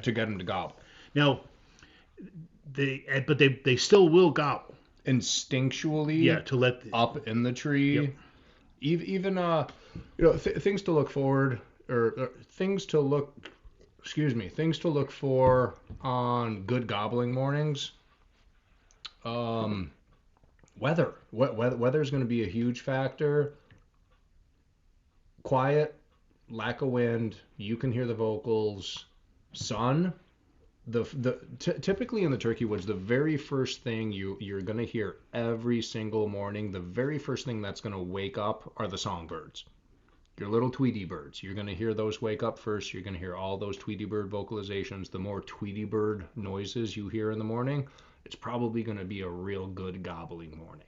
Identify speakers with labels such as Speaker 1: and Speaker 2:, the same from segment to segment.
Speaker 1: to get them to gobble.
Speaker 2: Now, they still will gobble.
Speaker 1: Instinctually,
Speaker 2: Yeah, to let
Speaker 1: up in the tree.
Speaker 2: Yep.
Speaker 1: Even things to look forward or things to look things to look for on good gobbling mornings. Weather. Weather is going to be a huge factor. Quiet, lack of wind, you can hear the vocals. Sun. Typically in the turkey woods, the very first thing you're going to hear every single morning, the very first thing that's going to wake up are the songbirds. Your little Tweety birds. You're going to hear those wake up first. You're going to hear all those Tweety bird vocalizations. The more Tweety bird noises you hear in the morning, it's probably going to be a real good gobbling morning.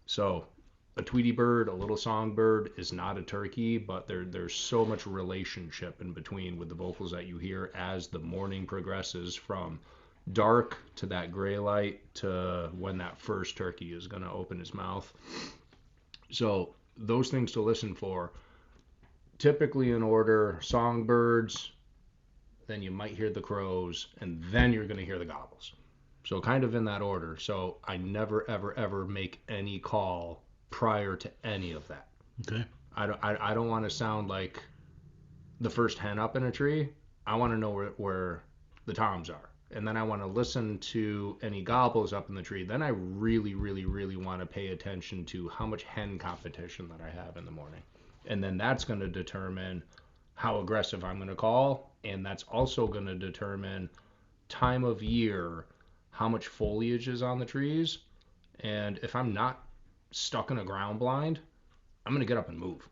Speaker 1: So a Tweety bird, a little songbird is not a turkey, but there's so much relationship in between with the vocals that you hear as the morning progresses from dark to that gray light to when that first turkey is going to open his mouth. So those things to listen for, typically in order: songbirds, then you might hear the crows, and then you're going to hear the gobbles. So kind of in that order. So I never, ever, ever make any call prior to any of that.
Speaker 2: Okay.
Speaker 1: I don't want to sound like the first hen up in a tree. I want to know where the toms are. And then I want to listen to any gobbles up in the tree. Then I really, really, really want to pay attention to how much hen competition that I have in the morning. And then that's going to determine how aggressive I'm going to call. And that's also going to determine time of year, how much foliage is on the trees. And if I'm not stuck in a ground blind, I'm going to get up and move.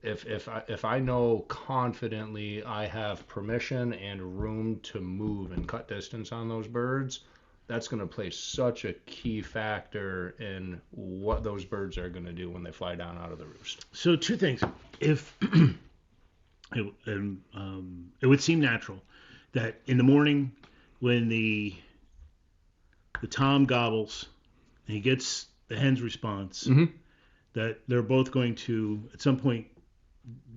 Speaker 1: If I know confidently I have permission and room to move and cut distance on those birds, that's going to play such a key factor in what those birds are going to do when they fly down out of the roost.
Speaker 2: So two things. If it would seem natural that in the morning when the tom gobbles and he gets the hen's response,
Speaker 1: mm-hmm.
Speaker 2: that they're both going to at some point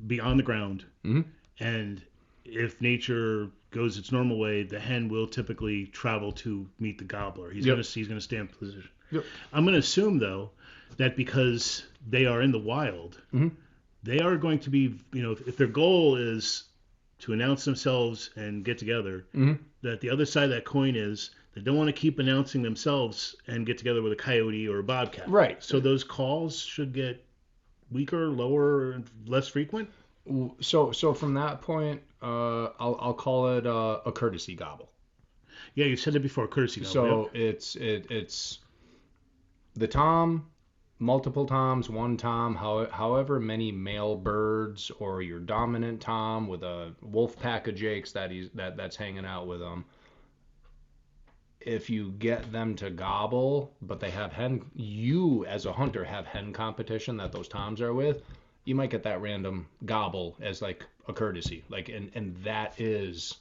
Speaker 2: be on the ground,
Speaker 1: mm-hmm.
Speaker 2: and if nature goes its normal way, the hen will typically travel to meet the gobbler. He's
Speaker 1: Yep.
Speaker 2: gonna stay in position.
Speaker 1: Yep.
Speaker 2: I'm gonna assume though that because they are in the wild,
Speaker 1: mm-hmm.
Speaker 2: they are going to be, if their goal is to announce themselves and get together,
Speaker 1: mm-hmm.
Speaker 2: that the other side of that coin is they don't want to keep announcing themselves and get together with a coyote or a bobcat.
Speaker 1: Right.
Speaker 2: So those calls should get weaker, lower, and less frequent.
Speaker 1: So from that point, I'll call it a courtesy gobble.
Speaker 2: Yeah, you said it before, courtesy gobble.
Speaker 1: So yeah. It's the tom, multiple toms, one tom, however many male birds, or your dominant tom with a wolf pack of jakes that's hanging out with them. If you get them to gobble, but they have you as a hunter have hen competition that those toms are with, you might get that random gobble as like a courtesy, like, and that is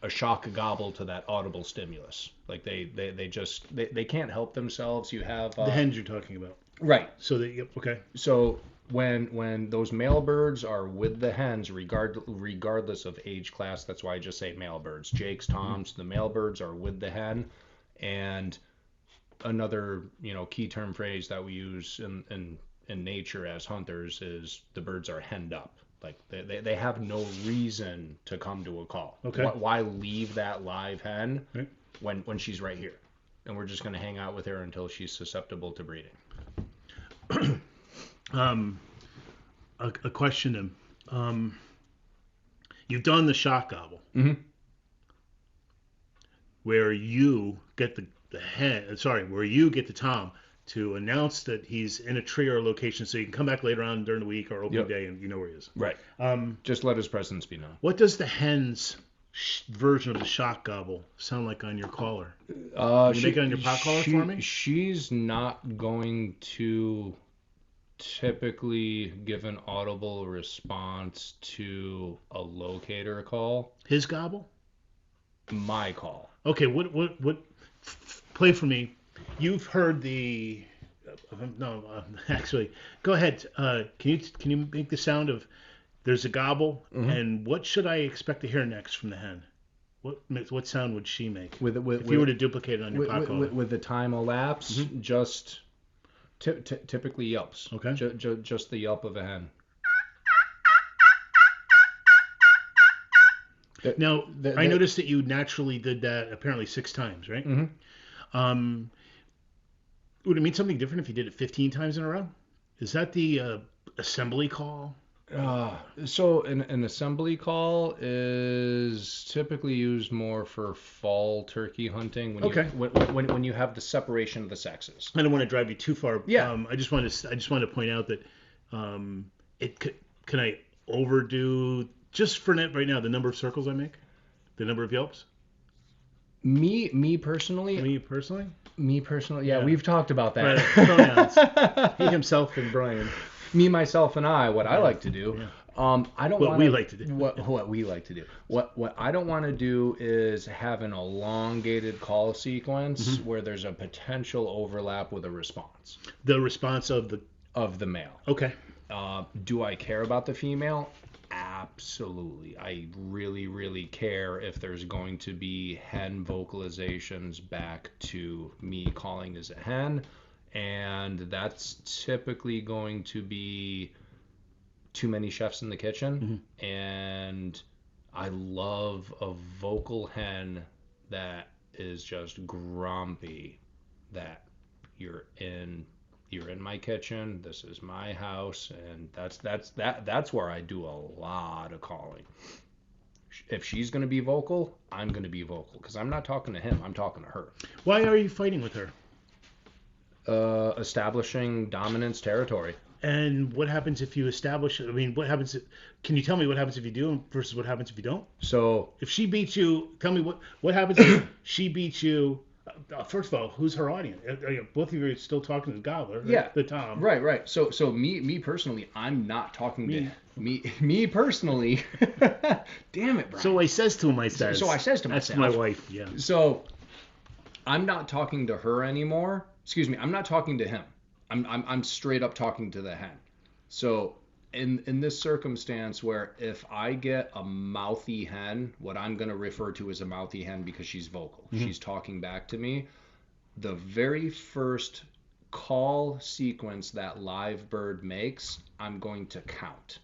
Speaker 1: a shock gobble to that audible stimulus. Like they can't help themselves. You have
Speaker 2: the hens you're talking about,
Speaker 1: right?
Speaker 2: So okay.
Speaker 1: So when those male birds are with the hens, regardless of age class, that's why I just say male birds, jakes, toms, the male birds are with the hen. And another key term phrase that we use in nature as hunters is the birds are henned up. Like they have no reason to come to a call.
Speaker 2: Okay.
Speaker 1: Why leave that live hen
Speaker 2: right.
Speaker 1: when she's right here? And we're just going to hang out with her until she's susceptible to breeding.
Speaker 2: A question. You've done the shock gobble,
Speaker 1: mm-hmm.
Speaker 2: where you get the hen. Sorry, where you get the tom to announce that he's in a tree or a location, so you can come back later on during the week or opening day and you know where he is.
Speaker 1: Right. Just let his presence be known.
Speaker 2: What does the hen's version of the shock gobble sound like on your caller? Can you make it on your pot caller for me?
Speaker 1: She's not going to typically give an audible response to a locator call.
Speaker 2: His gobble?
Speaker 1: My call.
Speaker 2: Okay, what play for me. You've heard the actually go ahead. Can you make the sound of there's a gobble,
Speaker 1: mm-hmm.
Speaker 2: and what should I expect to hear next from the hen? what sound would she make
Speaker 1: With
Speaker 2: if you were to duplicate it on your pop collar?
Speaker 1: with the time elapse, just typically yelps.
Speaker 2: Okay.
Speaker 1: Just the yelp of a hen.
Speaker 2: Now, I noticed that you naturally did that apparently 6 times, right?
Speaker 1: Mm-hmm.
Speaker 2: Would it mean something different if you did it 15 times in a row? Is that the assembly call?
Speaker 1: So an assembly call is typically used more for fall turkey hunting when you have the separation of the sexes.
Speaker 2: I don't want to drive you too far.
Speaker 1: Yeah.
Speaker 2: I just wanted to point out that can I overdo just for right now the number of circles I make, the number of yelps?
Speaker 1: Me personally, yeah. We've talked about that.
Speaker 2: Right. Pronouns. He himself and Brian.
Speaker 1: Me, myself, and I. What I like to do.
Speaker 2: Yeah.
Speaker 1: I don't.
Speaker 2: What we like to do.
Speaker 1: What we like to do. What I don't want to do is have an elongated call sequence where there's a potential overlap with a response.
Speaker 2: The response of the
Speaker 1: male.
Speaker 2: Okay.
Speaker 1: Do I care about the female? Absolutely. I really, really care if there's going to be hen vocalizations back to me calling as a hen. And that's typically going to be too many chefs in the kitchen. And I love a vocal hen that is just grumpy, that you're in my kitchen, this is my house, and that's where I do a lot of calling. If she's going to be vocal, I'm going to be vocal, because I'm not talking to him, I'm talking to her.
Speaker 2: Why are you fighting with her?
Speaker 1: Establishing dominance territory.
Speaker 2: And what happens if you establish? I mean, what happens? Can you tell me what happens if you do versus what happens if you don't?
Speaker 1: So
Speaker 2: if she beats you, tell me what happens if she beats you. First of all, who's her audience? Both of you are still talking to the gobbler, right?
Speaker 1: Yeah,
Speaker 2: the Tom.
Speaker 1: Right. So me personally, I'm not talking to me personally. Damn it, Brian.
Speaker 2: So I says to myself.
Speaker 1: That's
Speaker 2: my wife. Yeah.
Speaker 1: So I'm not talking to her anymore. Excuse me. I'm not talking to him. I'm straight up talking to the hen. So in this circumstance where if I get a mouthy hen, what I'm going to refer to as a mouthy hen because she's vocal, she's talking back to me, the very first call sequence that live bird makes, I'm going to count.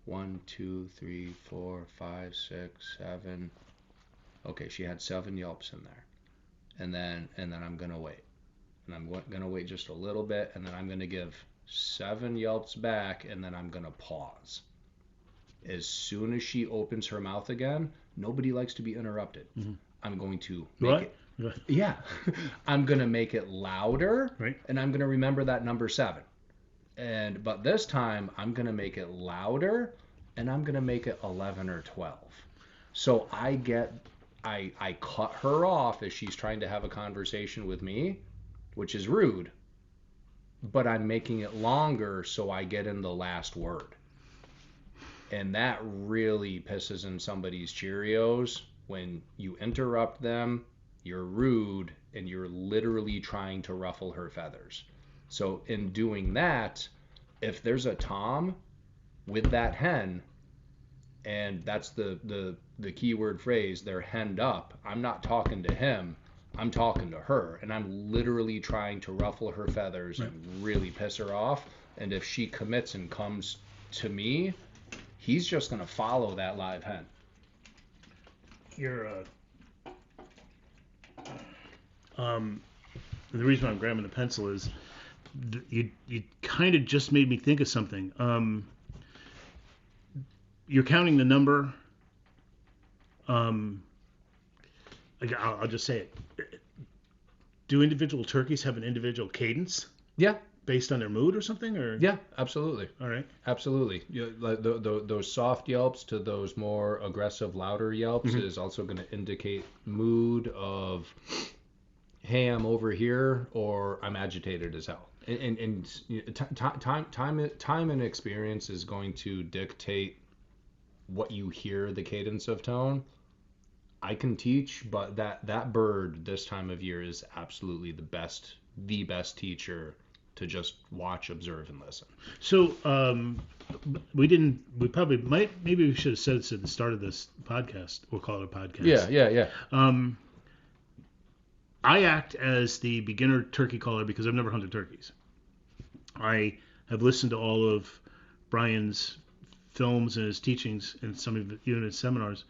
Speaker 1: 1, 2, 3, 4, 5, 6, 7. Okay, she had 7 yelps in there. And then I'm going to wait. And I'm going to wait just a little bit, and then I'm going to give 7 yelps back, and then I'm going to pause. As soon as she opens her mouth again, nobody likes to be interrupted. I'm going to make it. Yeah. I'm going to make it louder,
Speaker 2: right. And
Speaker 1: I'm going to remember that number 7. But this time, I'm going to make it louder, and I'm going to make it 11 or 12. So I cut her off as she's trying to have a conversation with me, which is rude, but I'm making it longer so I get in the last word. And that really pisses in somebody's Cheerios when you interrupt them, you're rude, and you're literally trying to ruffle her feathers. So in doing that, if there's a Tom with that hen, and that's the keyword phrase, they're henned up, I'm not talking to him, I'm talking to her, and I'm literally trying to ruffle her feathers and really piss her off. And if she commits and comes to me, he's just going to follow that live hen.
Speaker 2: The reason why I'm grabbing the pencil is you kind of just made me think of something. You're counting the number. I'll just say it. Do individual turkeys have an individual cadence?
Speaker 1: Yeah.
Speaker 2: Based on their mood or something? Or
Speaker 1: yeah, absolutely.
Speaker 2: All right.
Speaker 1: Absolutely. Like those soft yelps to those more aggressive, louder yelps is also going to indicate mood of, hey, I'm over here, or I'm agitated as hell. And time and experience is going to dictate what you hear the cadence of tone. I can teach, but that bird this time of year is absolutely the best teacher to just watch, observe, and listen.
Speaker 2: So maybe we should have said this at the start of this podcast. We'll call it a podcast.
Speaker 1: Yeah.
Speaker 2: I act as the beginner turkey caller because I've never hunted turkeys. I have listened to all of Brian's films and his teachings and some of even his seminars.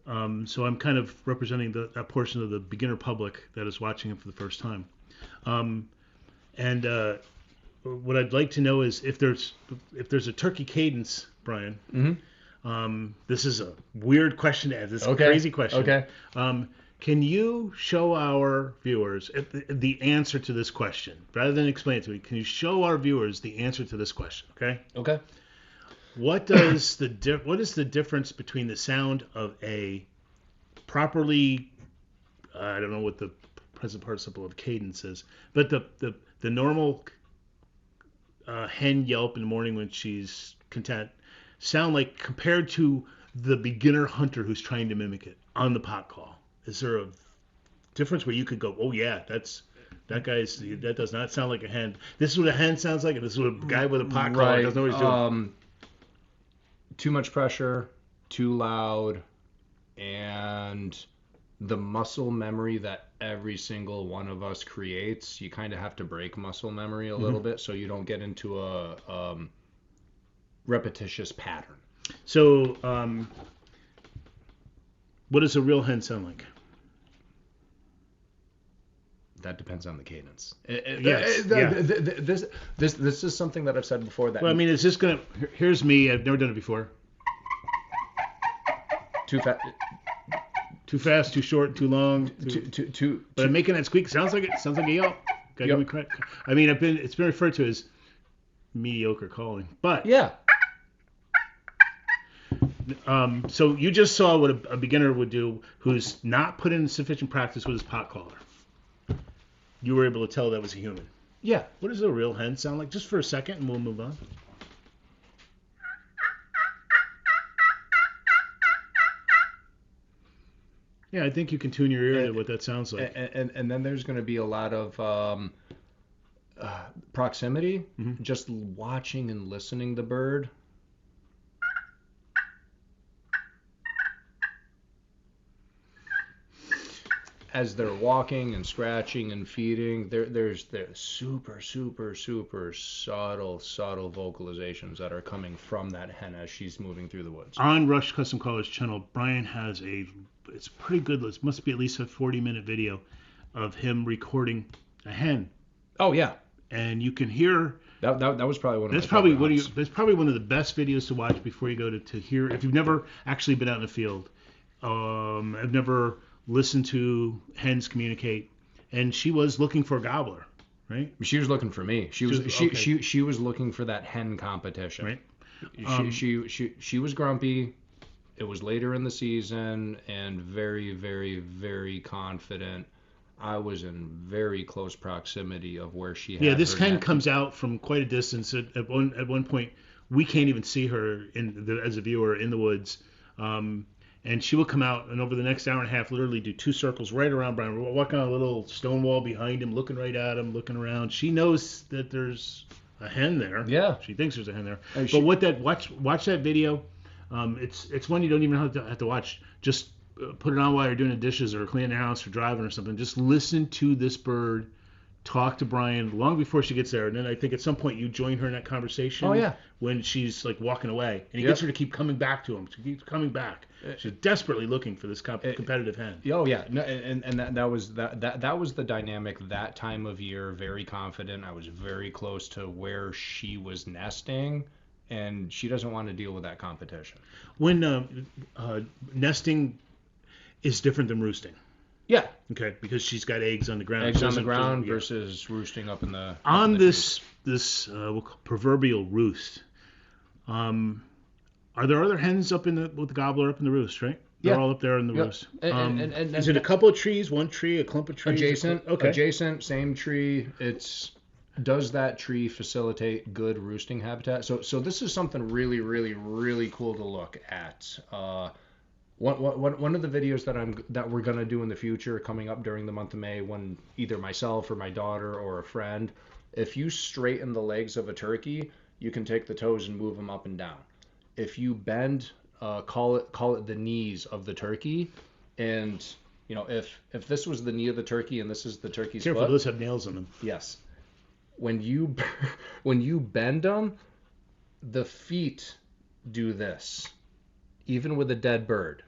Speaker 2: So I'm kind of representing that portion of the beginner public that is watching him for the first time. What I'd like to know is if there's a turkey cadence, Brian.
Speaker 1: Mm-hmm.
Speaker 2: This is a weird question to ask. This is
Speaker 1: Okay.
Speaker 2: a crazy question.
Speaker 1: Okay.
Speaker 2: Can you show our viewers the answer to this question? Rather than explain it to me, can you show our viewers the answer to this question? Okay.
Speaker 1: Okay.
Speaker 2: What is the difference between the sound of a properly, I don't know what the present participle of cadence is, but the normal hen yelp in the morning when she's content sound like compared to the beginner hunter who's trying to mimic it on the pot call? Is there a difference where you could go, oh yeah, that does not sound like a hen. This is what a hen sounds like, and this is what a guy with a pot collar doesn't know what he's doing.
Speaker 1: Too much pressure, too loud, and the muscle memory that every single one of us creates, you kind of have to break muscle memory a little bit so you don't get into a repetitious pattern.
Speaker 2: So, what does a real hen sound like?
Speaker 1: That depends on the cadence.
Speaker 2: Yes.
Speaker 1: This is something that I've said before. That
Speaker 2: Well, I mean, is this gonna? Here's me. I've never done it before.
Speaker 1: too fast.
Speaker 2: Too fast, too short, too long. But I'm making that squeak. Sounds like a yelp. Gotta give me credit. I mean, it's been referred to as mediocre calling, but
Speaker 1: yeah.
Speaker 2: So you just saw what a beginner would do who's not put in sufficient practice with his pot caller. You were able to tell that was a human.
Speaker 1: Yeah.
Speaker 2: What does a real hen sound like? Just for a second, and we'll move on. Yeah, I think you can tune your ear to what that sounds like.
Speaker 1: And then there's going to be a lot of proximity, just watching and listening the bird. As they're walking and scratching and feeding, there's super subtle vocalizations that are coming from that hen as she's moving through the woods.
Speaker 2: On Rush Custom Callers channel, Brian has it's pretty good. It must be at least a 40-minute video of him recording a hen.
Speaker 1: Oh yeah.
Speaker 2: And you can hear
Speaker 1: that was probably one of
Speaker 2: that's probably one of the best videos to watch before you go to hear. If you've never actually been out in the field, I've never listened to hens communicate, and she was looking for a gobbler, right?
Speaker 1: She was looking for me. She was looking for that hen competition.
Speaker 2: Right.
Speaker 1: She was grumpy. It was later in the season, and very, very, very confident. I was in very close proximity of where she had.
Speaker 2: Yeah, this hen
Speaker 1: net.
Speaker 2: comes out from quite a distance. At one point, we can't even see her as a viewer in the woods. And she will come out and over the next hour and a half literally do 2 circles right around Brian. We're walking on a little stone wall behind him, looking right at him, looking around. She knows that there's a hen there.
Speaker 1: Yeah.
Speaker 2: She thinks there's a hen there. Watch that video. It's one you don't even have to watch. Just put it on while you're doing the dishes or cleaning the house or driving or something. Just listen to this bird talk to Brian long before she gets there. And then I think at some point you join her in that conversation.
Speaker 1: Oh, yeah.
Speaker 2: When she's like walking away. And he gets her to keep coming back to him. She keeps coming back. She's desperately looking for this competitive hen.
Speaker 1: Oh yeah, no, and that was the dynamic that time of year. Very confident. I was very close to where she was nesting, and she doesn't want to deal with that competition.
Speaker 2: When nesting is different than roosting.
Speaker 1: Yeah.
Speaker 2: Okay, because she's got eggs on the ground.
Speaker 1: Eggs on the ground versus roosting up in the.
Speaker 2: On this we'll call proverbial roost. Are there other hens up with the gobbler up in the roost, right? They're all up there in the roost. And is it a couple of trees, one tree, a clump of trees?
Speaker 1: Adjacent.
Speaker 2: Okay.
Speaker 1: Adjacent, same tree. Does that tree facilitate good roosting habitat? So this is something really, really, really cool to look at. One of the videos that we're gonna do in the future, coming up during the month of May, when either myself or my daughter or a friend If you straighten the legs of a turkey, you can take the toes and move them up and down. If you bend, call it the knees of the turkey, and if this was the knee of the turkey and this is the turkey's
Speaker 2: Careful,
Speaker 1: foot,
Speaker 2: those have nails in them.
Speaker 1: yes, when you when you bend them, the feet do this. Even with a dead bird,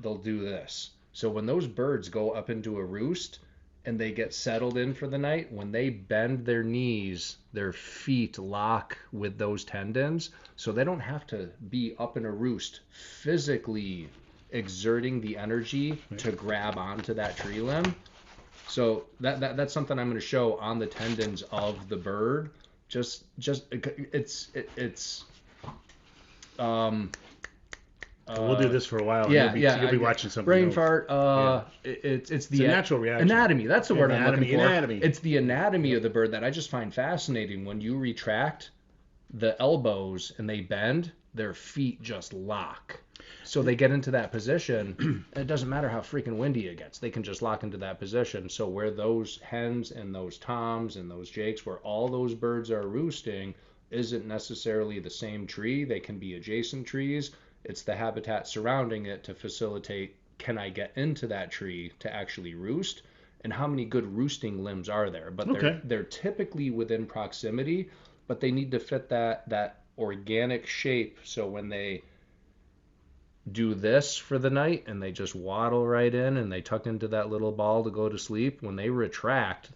Speaker 1: they'll do this. So when those birds go up into a roost and they get settled in for the night, when they bend their knees, their feet lock with those tendons, so they don't have to be up in a roost physically exerting the energy to grab onto that tree limb. So that's something I'm going to show on the tendons of the bird.
Speaker 2: We'll do this for a while.
Speaker 1: Yeah,
Speaker 2: You'll be watching something.
Speaker 1: Brain
Speaker 2: else.
Speaker 1: fart. It's the
Speaker 2: a natural reaction.
Speaker 1: Anatomy. That's the word I'm looking for.
Speaker 2: Anatomy.
Speaker 1: It's the anatomy of the bird that I just find fascinating. When you retract the elbows and they bend, their feet just lock. So they get into that position. It doesn't matter how freaking windy it gets. They can just lock into that position. So where those hens and those toms and those jakes, where all those birds are roosting, isn't necessarily the same tree. They can be adjacent trees. It's the habitat surrounding it to facilitate, can I get into that tree to actually roost? And how many good roosting limbs are there? But they're typically within proximity, but they need to fit that organic shape. So when they do this for the night and they just waddle right in and they tuck into that little ball to go to sleep, when they retract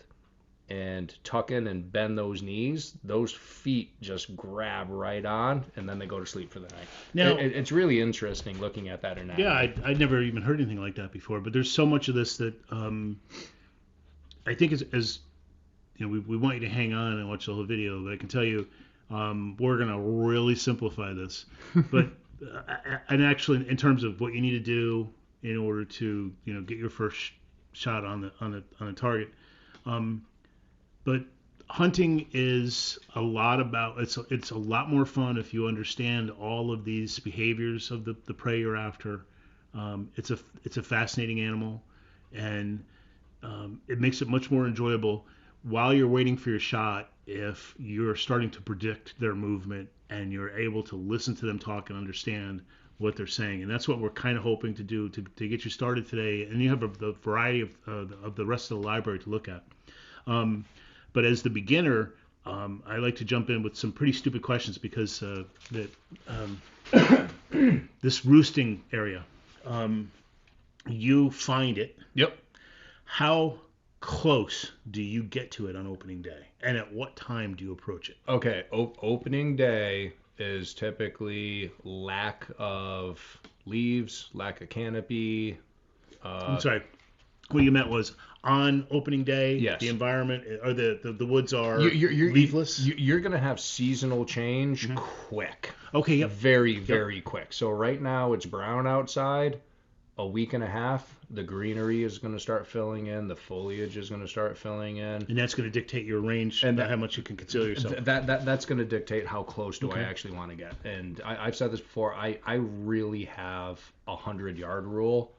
Speaker 1: and tuck in and bend those knees, those feet just grab right on, and then they go to sleep for the night. Now, it's really interesting looking at that anatomy.
Speaker 2: Yeah, I'd never even heard anything like that before, but there's so much of this that I think as we want you to hang on and watch the whole video, but I can tell you we're going to really simplify this. But and actually, in terms of what you need to do in order to get your first shot on the target. But hunting is a lot about it's a lot more fun if you understand all of these behaviors of the prey you're after. It's a fascinating animal, and it makes it much more enjoyable while you're waiting for your shot if you're starting to predict their movement and you're able to listen to them talk and understand what they're saying. And that's what we're kind of hoping to do to get you started today. And you have the variety of the rest of the library to look at. But as the beginner, I like to jump in with some pretty stupid questions because this roosting area, you find it.
Speaker 1: Yep.
Speaker 2: How close do you get to it on opening day? And at what time do you approach it?
Speaker 1: Okay, opening day is typically lack of leaves, lack of canopy.
Speaker 2: I'm sorry. What you meant was on opening day,
Speaker 1: yes.
Speaker 2: The environment or the woods are leafless.
Speaker 1: You're going to have seasonal change quick.
Speaker 2: Okay, yep.
Speaker 1: Very quick. So right now it's brown outside. A week and a half, the greenery is going to start filling in. The foliage is going to start filling in.
Speaker 2: And that's going to dictate your range and how much you can conceal yourself.
Speaker 1: That's going to dictate how close do I actually want to get. And I've said this before. I really have a 100-yard rule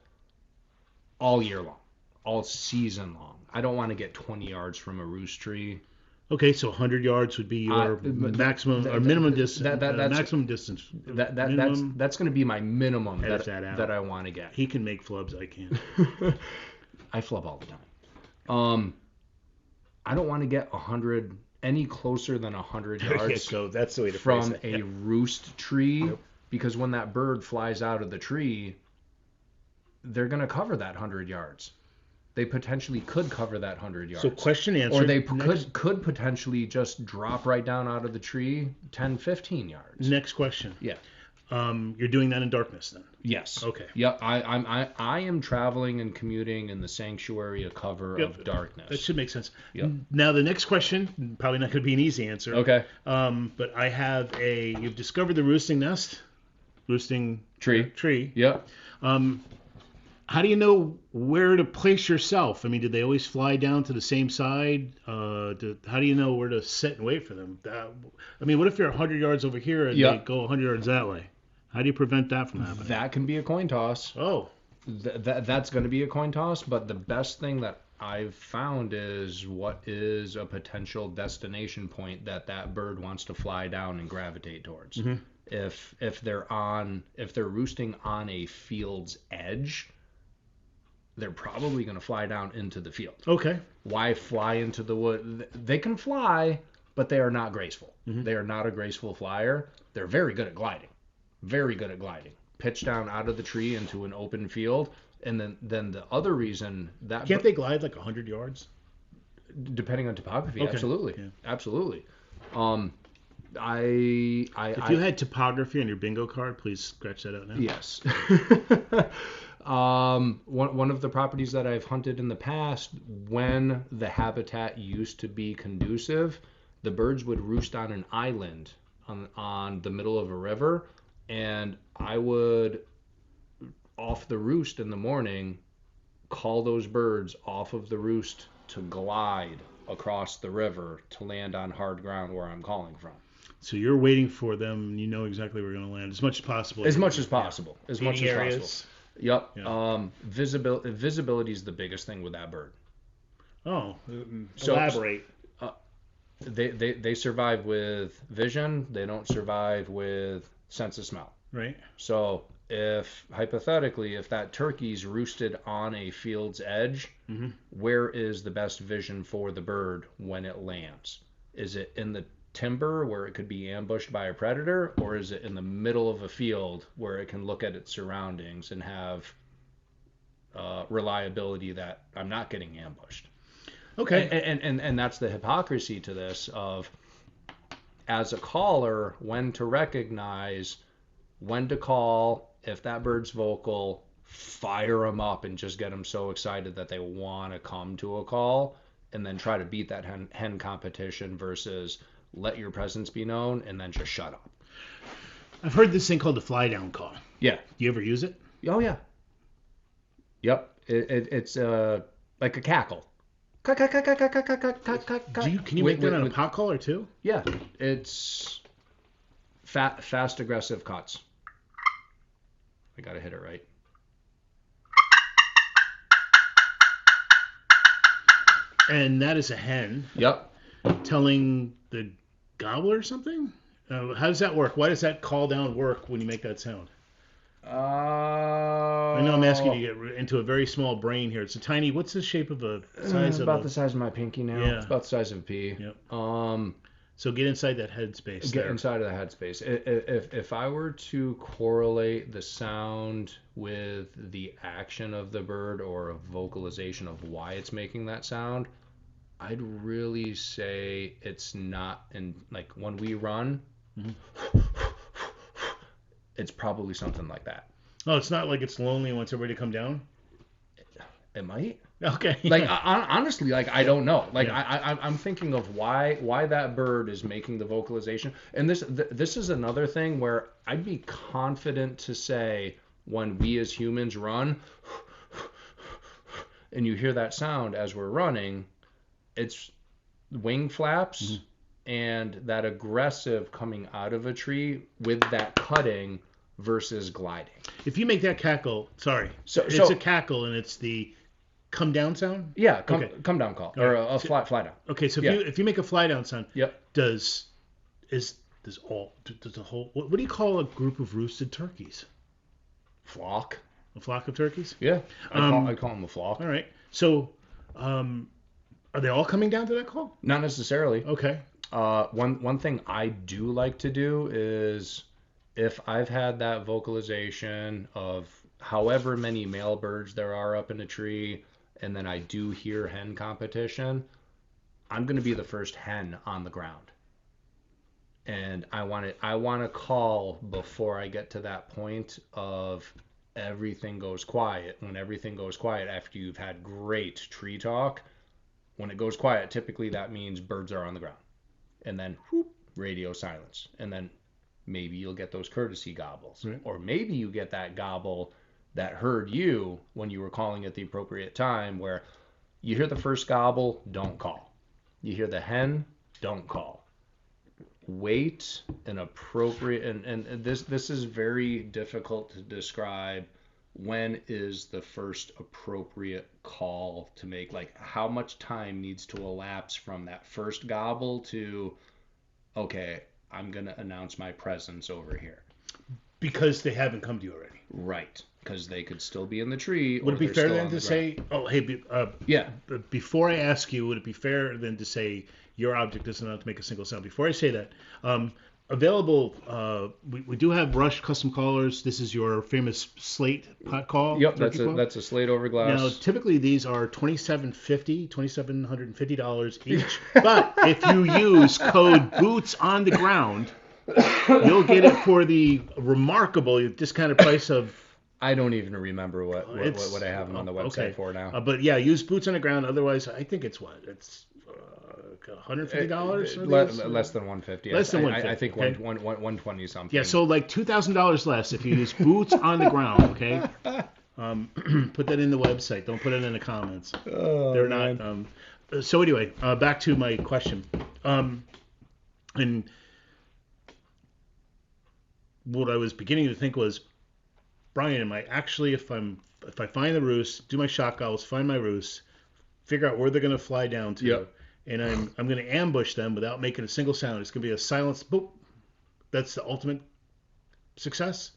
Speaker 1: all year long. All season long. I don't want to get 20 yards from a roost tree.
Speaker 2: Okay, so 100 yards would be your maximum or minimum distance. Maximum distance.
Speaker 1: That's going to be my minimum that I want to get.
Speaker 2: He can make flubs. I can't.
Speaker 1: I flub all the time. I don't want to get 100 any closer than 100 yards.
Speaker 2: Okay, so that's the way to
Speaker 1: from a roost tree, because when that bird flies out of the tree, they're going to cover that 100 yards. They potentially could cover that 100 yards.
Speaker 2: So question answered.
Speaker 1: Or they could potentially just drop right down out of the tree 10, 15 yards.
Speaker 2: Next question.
Speaker 1: Yeah.
Speaker 2: You're doing that in darkness then?
Speaker 1: Yes.
Speaker 2: Okay.
Speaker 1: Yep. I am traveling and commuting in the sanctuary of cover of darkness.
Speaker 2: That should make sense.
Speaker 1: Yep.
Speaker 2: Now the next question, probably not going to be an easy answer.
Speaker 1: Okay.
Speaker 2: But I have you've discovered the roosting tree.
Speaker 1: Yep.
Speaker 2: How do you know where to place yourself? I mean, did they always fly down to the same side? How do you know where to sit and wait for them? I mean, what if you're 100 yards over here and they go 100 yards that way? How do you prevent that from happening?
Speaker 1: That can be a coin toss.
Speaker 2: Oh.
Speaker 1: That's going to be a coin toss, but the best thing that I've found is what is a potential destination point that that bird wants to fly down and gravitate towards.
Speaker 2: Mm-hmm.
Speaker 1: If they're roosting on a field's edge, they're probably going to fly down into the field.
Speaker 2: Okay.
Speaker 1: Why fly into the wood? They can fly, but they are not graceful.
Speaker 2: Mm-hmm.
Speaker 1: They are not a graceful flyer. They're very good at gliding. Very good at gliding. Pitch down out of the tree into an open field, and then the other reason that
Speaker 2: Can't they glide like 100 yards?
Speaker 1: Depending on topography,
Speaker 2: Okay.
Speaker 1: absolutely,
Speaker 2: Yeah.
Speaker 1: absolutely.
Speaker 2: If you had topography on your bingo card, please scratch that out now.
Speaker 1: Yes. One of the properties that I've hunted in the past, when the habitat used to be conducive, the birds would roost on an island on the middle of a river, and I would, off the roost in the morning, call those birds off of the roost to glide across the river to land on hard ground where I'm calling from.
Speaker 2: So you're waiting for them, and you know exactly where you're going to land as much as possible.
Speaker 1: As much as possible.
Speaker 2: Yeah.
Speaker 1: As much as
Speaker 2: areas.
Speaker 1: possible. Yep.
Speaker 2: Yeah.
Speaker 1: Visibility is the biggest thing with that bird.
Speaker 2: Oh,
Speaker 1: So-
Speaker 2: elaborate.
Speaker 1: They survive with vision. They don't survive with sense of smell.
Speaker 2: Right.
Speaker 1: So if hypothetically, if that turkey's roosted on a field's edge,
Speaker 2: Mm-hmm.
Speaker 1: where is the best vision for the bird when it lands? Is it in the timber where it could be ambushed by a predator, or is it in the middle of a field where it can look at its surroundings and have reliability that I'm not getting ambushed?
Speaker 2: Okay.
Speaker 1: And that's the hypocrisy to this of, as a caller, when to recognize, when to call, if that bird's vocal, fire them up and just get them so excited that they want to come to a call, and then try to beat that hen competition versus let your presence be known and then just shut up.
Speaker 2: I've heard this thing called the fly down call.
Speaker 1: Yeah.
Speaker 2: Do you ever use it?
Speaker 1: Oh, yeah. Yep. It's like a cackle.
Speaker 2: Can you make that on a pot caller too?
Speaker 1: Yeah. It's fast, aggressive cuts. I got to hit it right.
Speaker 2: And that is a hen
Speaker 1: Yep.
Speaker 2: telling the gobbler or something? How does that work? Why does that call down work when you make that sound? I know I'm asking you to get into a very small brain here. It's a tiny. What's the shape of a size of
Speaker 1: about the size of my pinky now.
Speaker 2: Yeah.
Speaker 1: It's about the size of a pea.
Speaker 2: Yep.
Speaker 1: Um,
Speaker 2: So get inside that headspace.
Speaker 1: Get
Speaker 2: there.
Speaker 1: inside of the headspace. If I were to correlate the sound with the action of the bird or a vocalization of why it's making that sound, I'd really say it's not in, like, when we run, it's probably something like that.
Speaker 2: Oh, it's not like it's lonely and wants everybody to come down?
Speaker 1: It might.
Speaker 2: Okay.
Speaker 1: Like, honestly, like, I don't know. Like,
Speaker 2: Yeah.
Speaker 1: I'm thinking of why that bird is making the vocalization. And this is another thing where I'd be confident to say, when we as humans run, and you hear that sound as we're running, it's wing flaps and that aggressive coming out of a tree with that cutting versus gliding.
Speaker 2: If you make that cackle, sorry.
Speaker 1: So
Speaker 2: It's a cackle and it's the come down sound?
Speaker 1: Yeah,
Speaker 2: Okay.
Speaker 1: come down call, or a fly down.
Speaker 2: Okay, so
Speaker 1: Yeah.
Speaker 2: if you make a fly down sound,
Speaker 1: Yep.
Speaker 2: does the whole what do you call a group of roosted turkeys?
Speaker 1: Flock.
Speaker 2: A flock of turkeys?
Speaker 1: Yeah, I call them a flock.
Speaker 2: All right. So, are they all coming down to that call?
Speaker 1: Not necessarily.
Speaker 2: Okay.
Speaker 1: One thing I do like to do is, if I've had that vocalization of however many male birds there are up in a tree, and then I do hear hen competition, I'm going to be the first hen on the ground. And I want to call before I get to that point of everything goes quiet. When everything goes quiet after you've had great tree talk, when it goes quiet, typically that means birds are on the ground. And then whoop, radio silence. And then maybe you'll get those courtesy gobbles.
Speaker 2: Right.
Speaker 1: Or maybe you get that gobble that heard you when you were calling at the appropriate time, where you hear the first gobble, don't call. You hear the hen, don't call. Wait an appropriate, and this is very difficult to describe when is the first appropriate call to make? Like, how much time needs to elapse from that first gobble to, okay, I'm going to announce my presence over here?
Speaker 2: Because they haven't come to you already.
Speaker 1: Right. Because they could still be in the tree,
Speaker 2: Would
Speaker 1: or
Speaker 2: it be
Speaker 1: they're
Speaker 2: fair
Speaker 1: still
Speaker 2: then
Speaker 1: on
Speaker 2: to
Speaker 1: the ground.
Speaker 2: say, oh, hey,
Speaker 1: Yeah.
Speaker 2: before I ask you, would it be fair then to say your object isn't allowed to make a single sound? Before I say that, available, we do have Rush custom callers. This is your famous slate pot call,
Speaker 1: Yep.
Speaker 2: turkey call.
Speaker 1: That's a slate over
Speaker 2: Now,
Speaker 1: glass.
Speaker 2: typically these are $2,750 each. But if you use code Boots on the Ground, you'll get it for the remarkable discounted price of.
Speaker 1: I don't even remember what I have them on the website
Speaker 2: okay.
Speaker 1: for now.
Speaker 2: But yeah, use Boots on the Ground. Otherwise, I think it's what? It's $150?
Speaker 1: Less than 150.
Speaker 2: Less than 150.
Speaker 1: I think
Speaker 2: okay.
Speaker 1: 120 something.
Speaker 2: Yeah, so like $2,000 less if you use Boots on the Ground, okay? Put that in the website. Don't put it in the comments.
Speaker 1: Oh,
Speaker 2: They're not. So anyway, back to my question. And what I was beginning to think was, Brian, am I actually, if I find the roost, do my shot gobbles, find my roost, figure out where they're going to fly down to,
Speaker 1: Yep.
Speaker 2: and I'm going to ambush them without making a single sound. It's going to be a silence. Boop. That's the ultimate success.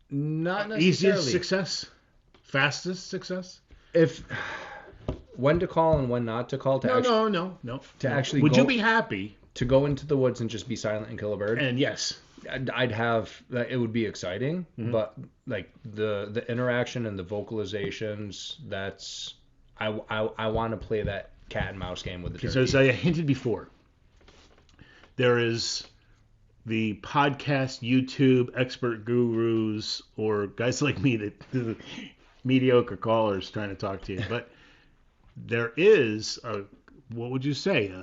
Speaker 1: Not necessarily.
Speaker 2: Easiest success, fastest success.
Speaker 1: If when to call and when not to call.
Speaker 2: No.
Speaker 1: Actually,
Speaker 2: would you be happy
Speaker 1: to go into the woods and just be silent and kill a bird?
Speaker 2: And yes.
Speaker 1: I'd have, it would be exciting, but like the interaction and the vocalizations, that's, I want to play that cat and mouse game with the turkey.
Speaker 2: So as I hinted before, there is the podcast, YouTube expert gurus, or guys like me that do mediocre callers trying to talk to you, but there is what would you say?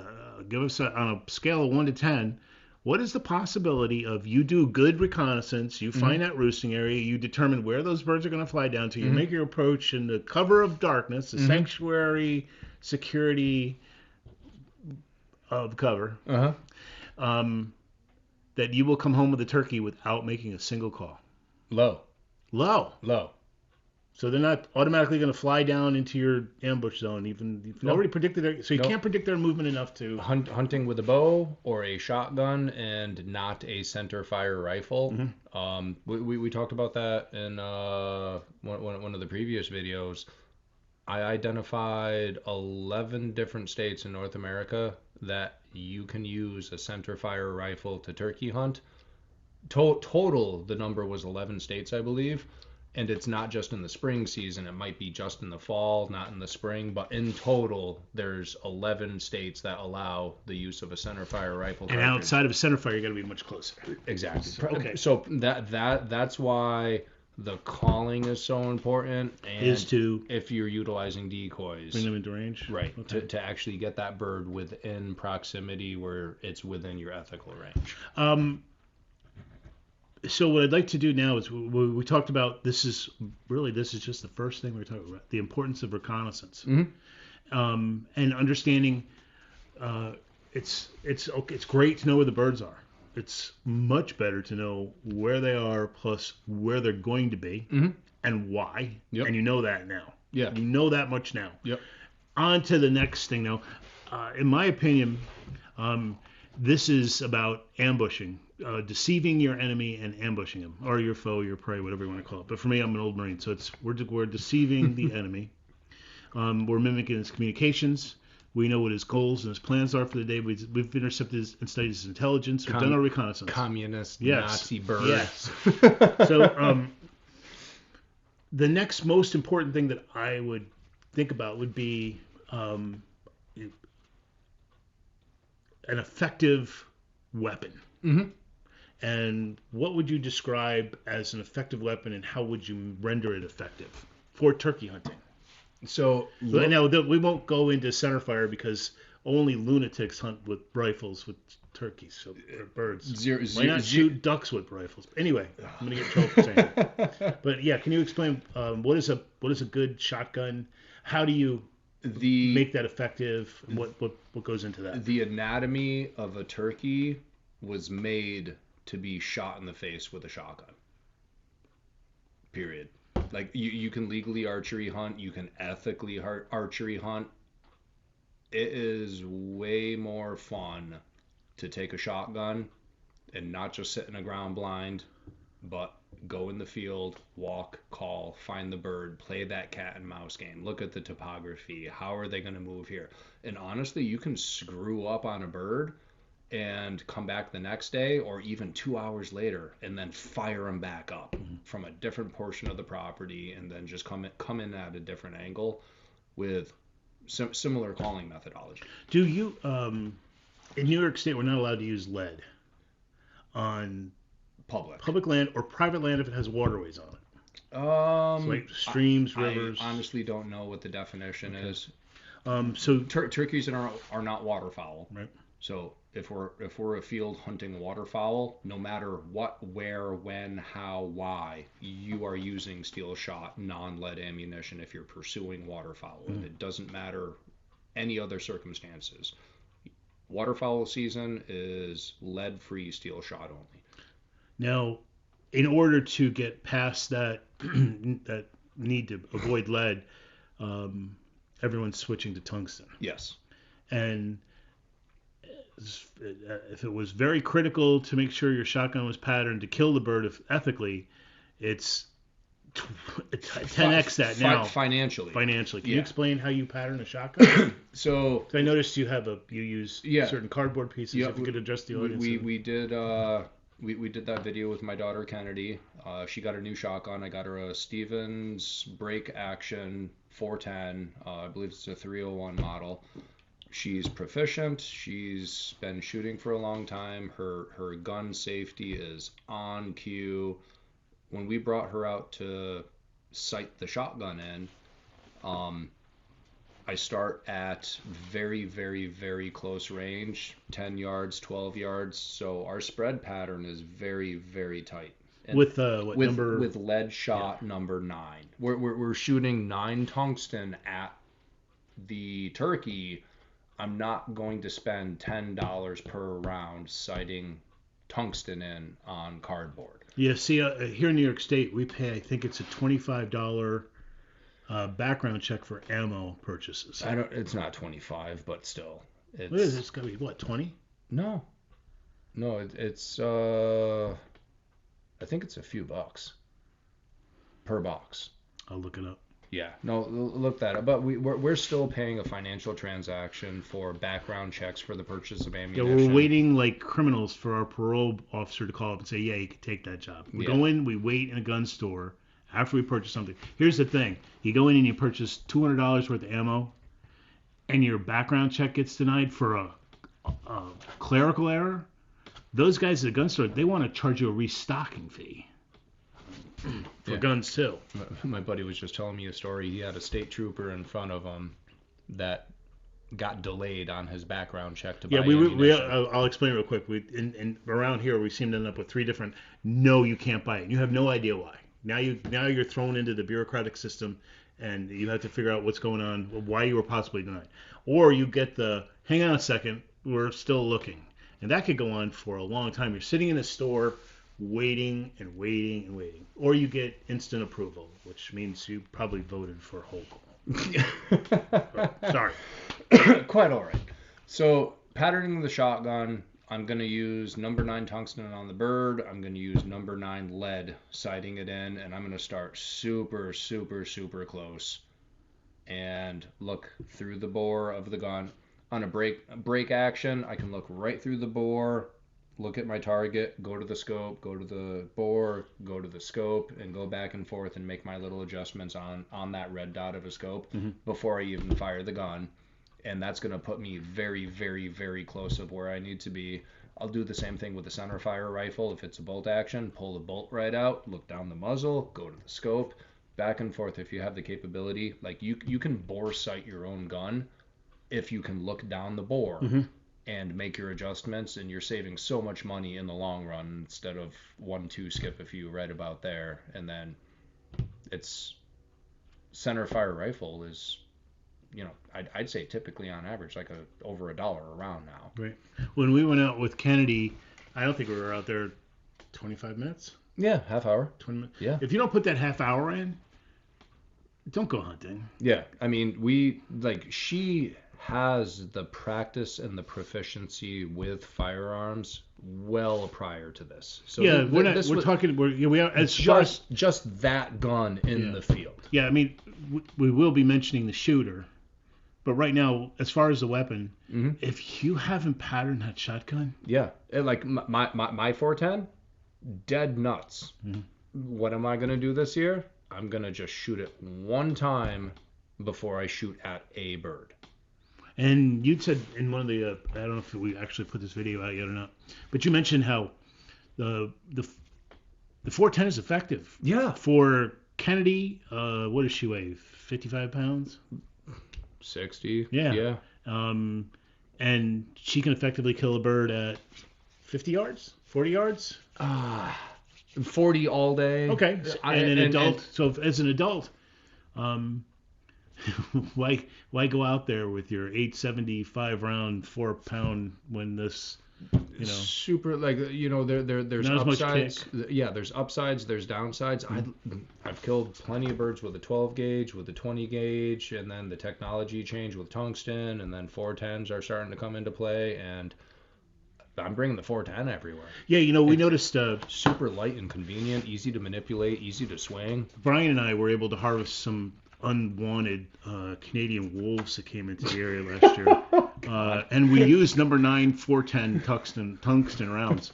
Speaker 2: Give us on a scale of 1 to 10. What is the possibility of you do good reconnaissance, you find that roosting area, you determine where those birds are going to fly down to, you make your approach in the cover of darkness, the sanctuary security of cover, that you will come home with a turkey without making a single call?
Speaker 1: Low.
Speaker 2: So they're not automatically going to fly down into your ambush zone, even you've already predicted their, so you can't predict their movement enough to
Speaker 1: hunting with a bow or a shotgun and not a center fire rifle. We talked about that in one of the previous videos. I identified 11 different states in North America that you can use a center fire rifle to turkey hunt. Total, the number was 11 states, I believe. And it's not just in the spring season. It might be just in the fall, not in the spring. But in total, there's 11 states that allow the use of a center fire rifle.
Speaker 2: And outside of center fire, you got to be much closer.
Speaker 1: Exactly.
Speaker 2: Okay.
Speaker 1: So that's why the calling is so important. And
Speaker 2: is to
Speaker 1: if you're utilizing decoys,
Speaker 2: bring them into range.
Speaker 1: Right.
Speaker 2: Okay.
Speaker 1: To actually get that bird within proximity where it's within your ethical range.
Speaker 2: So what I'd like to do now is we talked about this is just the first thing we're talking about, the importance of reconnaissance, and understanding. It's great to know where the birds are. It's much better to know where they are plus where they're going to be and why.
Speaker 1: Yep.
Speaker 2: And you know that now.
Speaker 1: Yeah.
Speaker 2: You know that much now.
Speaker 1: Yep.
Speaker 2: On to the next thing now. In my opinion, this is about ambushing. Deceiving your enemy and ambushing him, or your foe, your prey, whatever you want to call it. But for me, I'm an old Marine, so we're deceiving the enemy. We're mimicking his communications. We know what his goals and his plans are for the day. We've intercepted and studied his intelligence. We've done our reconnaissance.
Speaker 1: Communist, Nazi bird.
Speaker 2: Yes. So the next most important thing that I would think about would be an effective weapon. And what would you describe as an effective weapon, and how would you render it effective for turkey hunting?
Speaker 1: So
Speaker 2: now we won't go into center fire because only lunatics hunt with rifles with turkeys, or birds. Why not shoot ducks with rifles? Anyway, I'm gonna get in trouble for saying that. But yeah, can you explain what is a good shotgun? How do you make that effective? What goes into that?
Speaker 1: The anatomy of a turkey was made to be shot in the face with a shotgun. period. Like you can legally archery hunt, you can ethically archery hunt. It is way more fun to take a shotgun and not just sit in a ground blind, but go in the field, walk, call, find the bird, play that cat and mouse game, look at the topography, how are they going to move here? And honestly, you can screw up on a bird and come back the next day or even 2 hours later and then fire them back up from a different portion of the property and then just come in at a different angle with similar calling methodology.
Speaker 2: Do you in New York State we're not allowed to use lead on public land or private land if it has waterways on it? So like streams, rivers.
Speaker 1: I honestly don't know what the definition is.
Speaker 2: So
Speaker 1: turkeys are not waterfowl.
Speaker 2: Right.
Speaker 1: So if we're a field hunting waterfowl, no matter what, where, when, how, why, you are using steel shot non-lead ammunition if you're pursuing waterfowl. And it doesn't matter any other circumstances. Waterfowl season is lead-free steel shot only.
Speaker 2: Now, in order to get past that that need to avoid lead, everyone's switching to tungsten.
Speaker 1: Yes.
Speaker 2: And if it was very critical to make sure your shotgun was patterned to kill the bird ethically, it's 10x that now.
Speaker 1: Financially.
Speaker 2: Can you explain how you pattern a shotgun?
Speaker 1: So
Speaker 2: I noticed you use certain cardboard pieces.
Speaker 1: Yeah,
Speaker 2: if you could address the audience.
Speaker 1: We did that video with my daughter Kennedy. She got a new shotgun. I got her a Stevens Break Action 410. I believe it's a 301 model. She's proficient. She's been shooting for a long time. Her gun safety is on cue. When we brought her out to sight the shotgun in, I start at very, very, very close range, 10 yards, 12 yards. So our spread pattern is very, very tight. And
Speaker 2: with number?
Speaker 1: With lead shot number 9. We're shooting 9 tungsten at the turkey. I'm not going to spend $10 per round sighting tungsten in on cardboard.
Speaker 2: Yeah, see, here in New York State, we pay, I think it's a $25 background check for ammo purchases.
Speaker 1: It's not 25, but still.
Speaker 2: What is it? It's going to be, what, 20?
Speaker 1: No, it's, I think it's a few bucks per box.
Speaker 2: I'll look it up.
Speaker 1: Yeah, no, look that up. But we're still paying a financial transaction for background checks for the purchase of ammunition.
Speaker 2: Yeah, we're waiting like criminals for our parole officer to call up and say, yeah, you can take that job. We go in, we wait in a gun store after we purchase something. Here's the thing. You go in and you purchase $200 worth of ammo, and your background check gets denied for a clerical error. Those guys at the gun store, they want to charge you a restocking fee. For guns too.
Speaker 1: My buddy was just telling me a story. He had a state trooper in front of him that got delayed on his background check to buy ammunition.
Speaker 2: I'll explain real quick. Around here we seem to end up with 3 different no, you can't buy it. You have no idea why. Now you're thrown into the bureaucratic system and you have to figure out what's going on, why you were possibly denied. Or you get the hang on a second, we're still looking. And that could go on for a long time. You're sitting in a store waiting and waiting and waiting. Or you get instant approval, which means you probably voted for Hochul. Sorry.
Speaker 1: Quite all right. So, patterning the shotgun, I'm going to use number 9 tungsten on the bird. I'm going to use number 9 lead, sighting it in, and I'm going to start super, super, super close and look through the bore of the gun. On a break action, I can look right through the bore, look at my target, go to the scope, go to the bore, go to the scope, and go back and forth and make my little adjustments on that red dot of a scope before I even fire the gun. And that's going to put me very, very, very close of where I need to be. I'll do the same thing with the center fire rifle. If it's a bolt action, pull the bolt right out, look down the muzzle, go to the scope, back and forth if you have the capability. Like you can bore sight your own gun if you can look down the bore. And make your adjustments, and you're saving so much money in the long run instead of 1-2 skip a few right about there. And then it's center fire rifle is, I'd say typically on average like over $1 a round now.
Speaker 2: Right. When we went out with Kennedy, I don't think we were out there 25 minutes.
Speaker 1: Yeah, half hour.
Speaker 2: 20 minutes.
Speaker 1: Yeah.
Speaker 2: If you don't put that half hour in, don't go hunting.
Speaker 1: Yeah. I mean, she has the practice and the proficiency with firearms well prior to this. So
Speaker 2: Yeah, we're not.
Speaker 1: this
Speaker 2: We're
Speaker 1: was
Speaker 2: talking. We are as far as,
Speaker 1: just that gun in the field.
Speaker 2: yeah. I mean, we will be mentioning the shooter, but right now, as far as the weapon, if you haven't patterned that shotgun,
Speaker 1: Yeah. Like my 410, dead nuts. What am I gonna do this year? I'm gonna just shoot it one time before I shoot at a bird.
Speaker 2: and you'd said in one of the, I don't know if we actually put this video out yet or not, but you mentioned how the 410 is effective.
Speaker 1: Yeah.
Speaker 2: For Kennedy, what does she weigh? 55 pounds?
Speaker 1: 60.
Speaker 2: Yeah.
Speaker 1: Yeah.
Speaker 2: And she can effectively kill a bird at 50 yards, 40 yards.
Speaker 1: 40 all day.
Speaker 2: Okay. And an adult. So as an adult, why go out there with your 875 round 4-pound when this,
Speaker 1: super, there's
Speaker 2: not as much
Speaker 1: upsides.
Speaker 2: kick.
Speaker 1: Yeah, there's upsides, there's downsides. I've killed plenty of birds with a 12 gauge, with a 20 gauge, and then the technology changed with tungsten, and then 410s are starting to come into play, and I'm bringing the 410 everywhere.
Speaker 2: Yeah, we noticed
Speaker 1: Super light and convenient, easy to manipulate, easy to swing.
Speaker 2: Brian and I were able to harvest some unwanted Canadian wolves that came into the area last year. And we used number 9 410 tungsten rounds.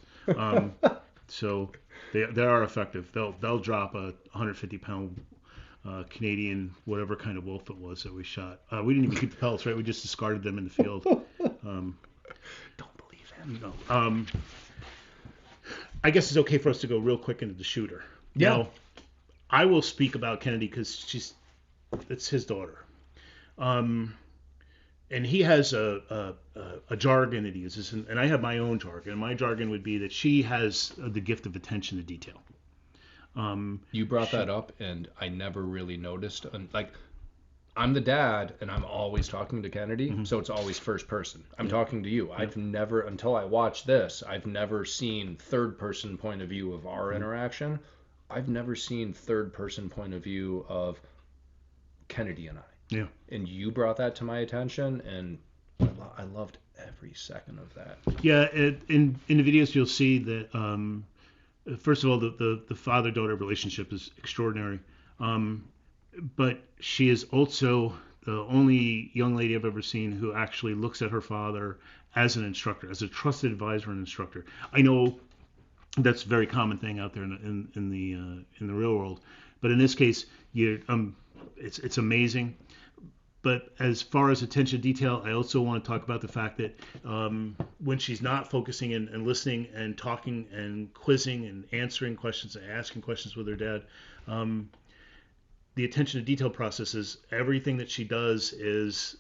Speaker 2: So they are effective. They'll drop a 150-pound Canadian whatever kind of wolf it was that we shot. We didn't even keep the pellets, right? We just discarded them in the field.
Speaker 1: Don't believe him.
Speaker 2: No. I guess it's okay for us to go real quick into the shooter.
Speaker 1: Yeah.
Speaker 2: Now, I will speak about Kennedy because it's his daughter. And he has a jargon that he uses, and I have my own jargon. My jargon would be that she has the gift of attention to detail.
Speaker 1: You brought that up, and I never really noticed. I'm the dad, and I'm always talking to Kennedy, so it's always first person. I'm talking to you. I've never, until I watched this, I've never seen third person point of view of our interaction. I've never seen third person point of view of Kennedy and I.
Speaker 2: Yeah.
Speaker 1: And you brought that to my attention, and I loved every second of that.
Speaker 2: Yeah, in the videos you'll see that, first of all, the father-daughter relationship is extraordinary. But she is also the only young lady I've ever seen who actually looks at her father as an instructor, as a trusted advisor and instructor. I know that's a very common thing out there in the real world, but in this case, it's amazing. But as far as attention to detail, I also want to talk about the fact that when she's not focusing and listening and talking and quizzing and answering questions and asking questions with her dad, the attention to detail process is everything that she does is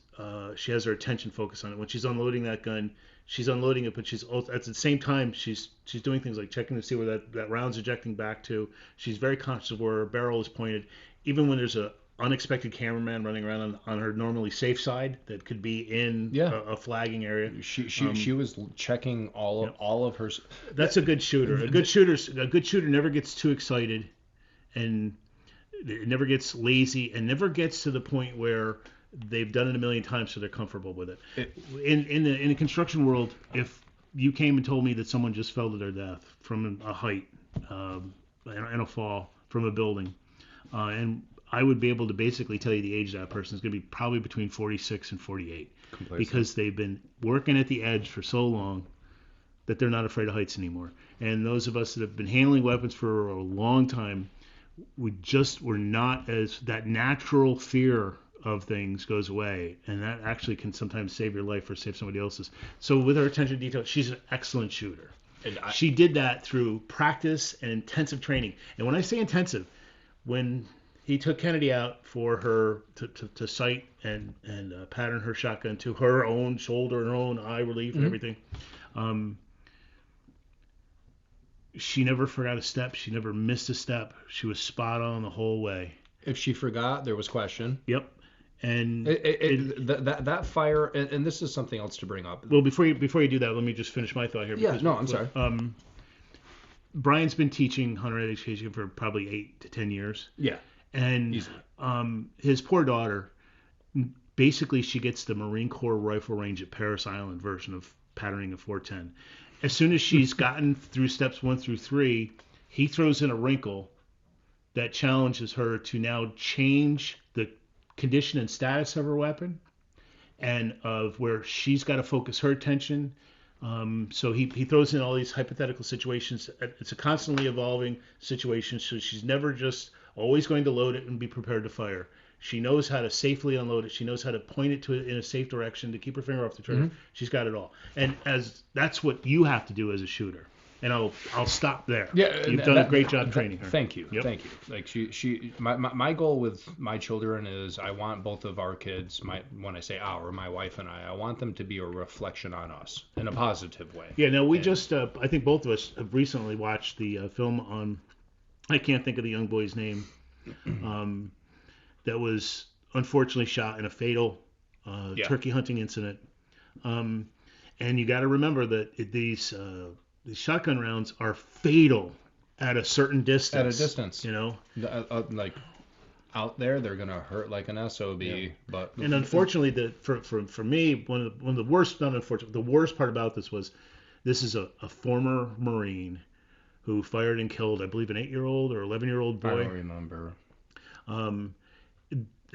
Speaker 2: she has her attention focused on it. When she's unloading that gun, she's unloading it, but she's also, at the same time she's doing things like checking to see where that round's ejecting back to. She's very conscious of where her barrel is pointed, even when there's a unexpected cameraman running around on her normally safe side that could be in a flagging area.
Speaker 1: She was checking all of her.
Speaker 2: That's a good shooter. A good shooter never gets too excited, and it never gets lazy, and never gets to the point where they've done it a million times so they're comfortable with it. In the construction world, if you came and told me that someone just fell to their death from a height in a fall from a building, and I would be able to basically tell you the age of that person is going to be probably between 46 and 48. Completely. Because they've been working at the edge for so long that they're not afraid of heights anymore. And those of us that have been handling weapons for a long time, we're not as, that natural fear of things goes away, and that actually can sometimes save your life or save somebody else's. So with her attention to detail, she's an excellent shooter. And she did that through practice and intensive training. And when I say intensive, when he took Kennedy out for her to sight and pattern her shotgun to her own shoulder and her own eye relief and everything. She never forgot a step. She never missed a step. She was spot on the whole way.
Speaker 1: If she forgot, there was question.
Speaker 2: Yep. And
Speaker 1: that fire, and this is something else to bring up.
Speaker 2: Well, before you do that, let me just finish my thought here.
Speaker 1: I'm sorry.
Speaker 2: Brian's been teaching hunter education for probably 8 to 10 years.
Speaker 1: Yeah,
Speaker 2: And
Speaker 1: easily.
Speaker 2: His poor daughter, basically she gets the Marine Corps rifle range at Parris Island version of patterning a 410. As soon as she's gotten through steps 1 through 3, he throws in a wrinkle that challenges her to now change the condition and status of her weapon, and of where she's got to focus her attention. So he throws in all these hypothetical situations. It's a constantly evolving situation, so she's never just always going to load it and be prepared to fire. She knows how to safely unload it. She knows how to point it to it in a safe direction to keep her finger off the trigger.
Speaker 1: Mm-hmm.
Speaker 2: She's got it all. And as that's what you have to do as a shooter. And I'll stop there.
Speaker 1: Yeah,
Speaker 2: You've done a great job training her.
Speaker 1: Thank you,
Speaker 2: Yep.
Speaker 1: thank you. Like my goal with my children is I want both of our kids, when I say our, my wife and I want them to be a reflection on us in a positive way.
Speaker 2: Yeah. Now we just, I think both of us have recently watched the film on, I can't think of the young boy's name, that was unfortunately shot in a fatal turkey hunting incident. And you got to remember that these shotgun rounds are fatal at a certain distance.
Speaker 1: At a distance,
Speaker 2: you know,
Speaker 1: like out there, they're gonna hurt like an SOB. Yeah. But
Speaker 2: and unfortunately, for me, one of the worst, not unfortunate, the worst part about this was, this is a former Marine who fired and killed, I believe, an 8-year-old or 11-year-old boy.
Speaker 1: I don't remember.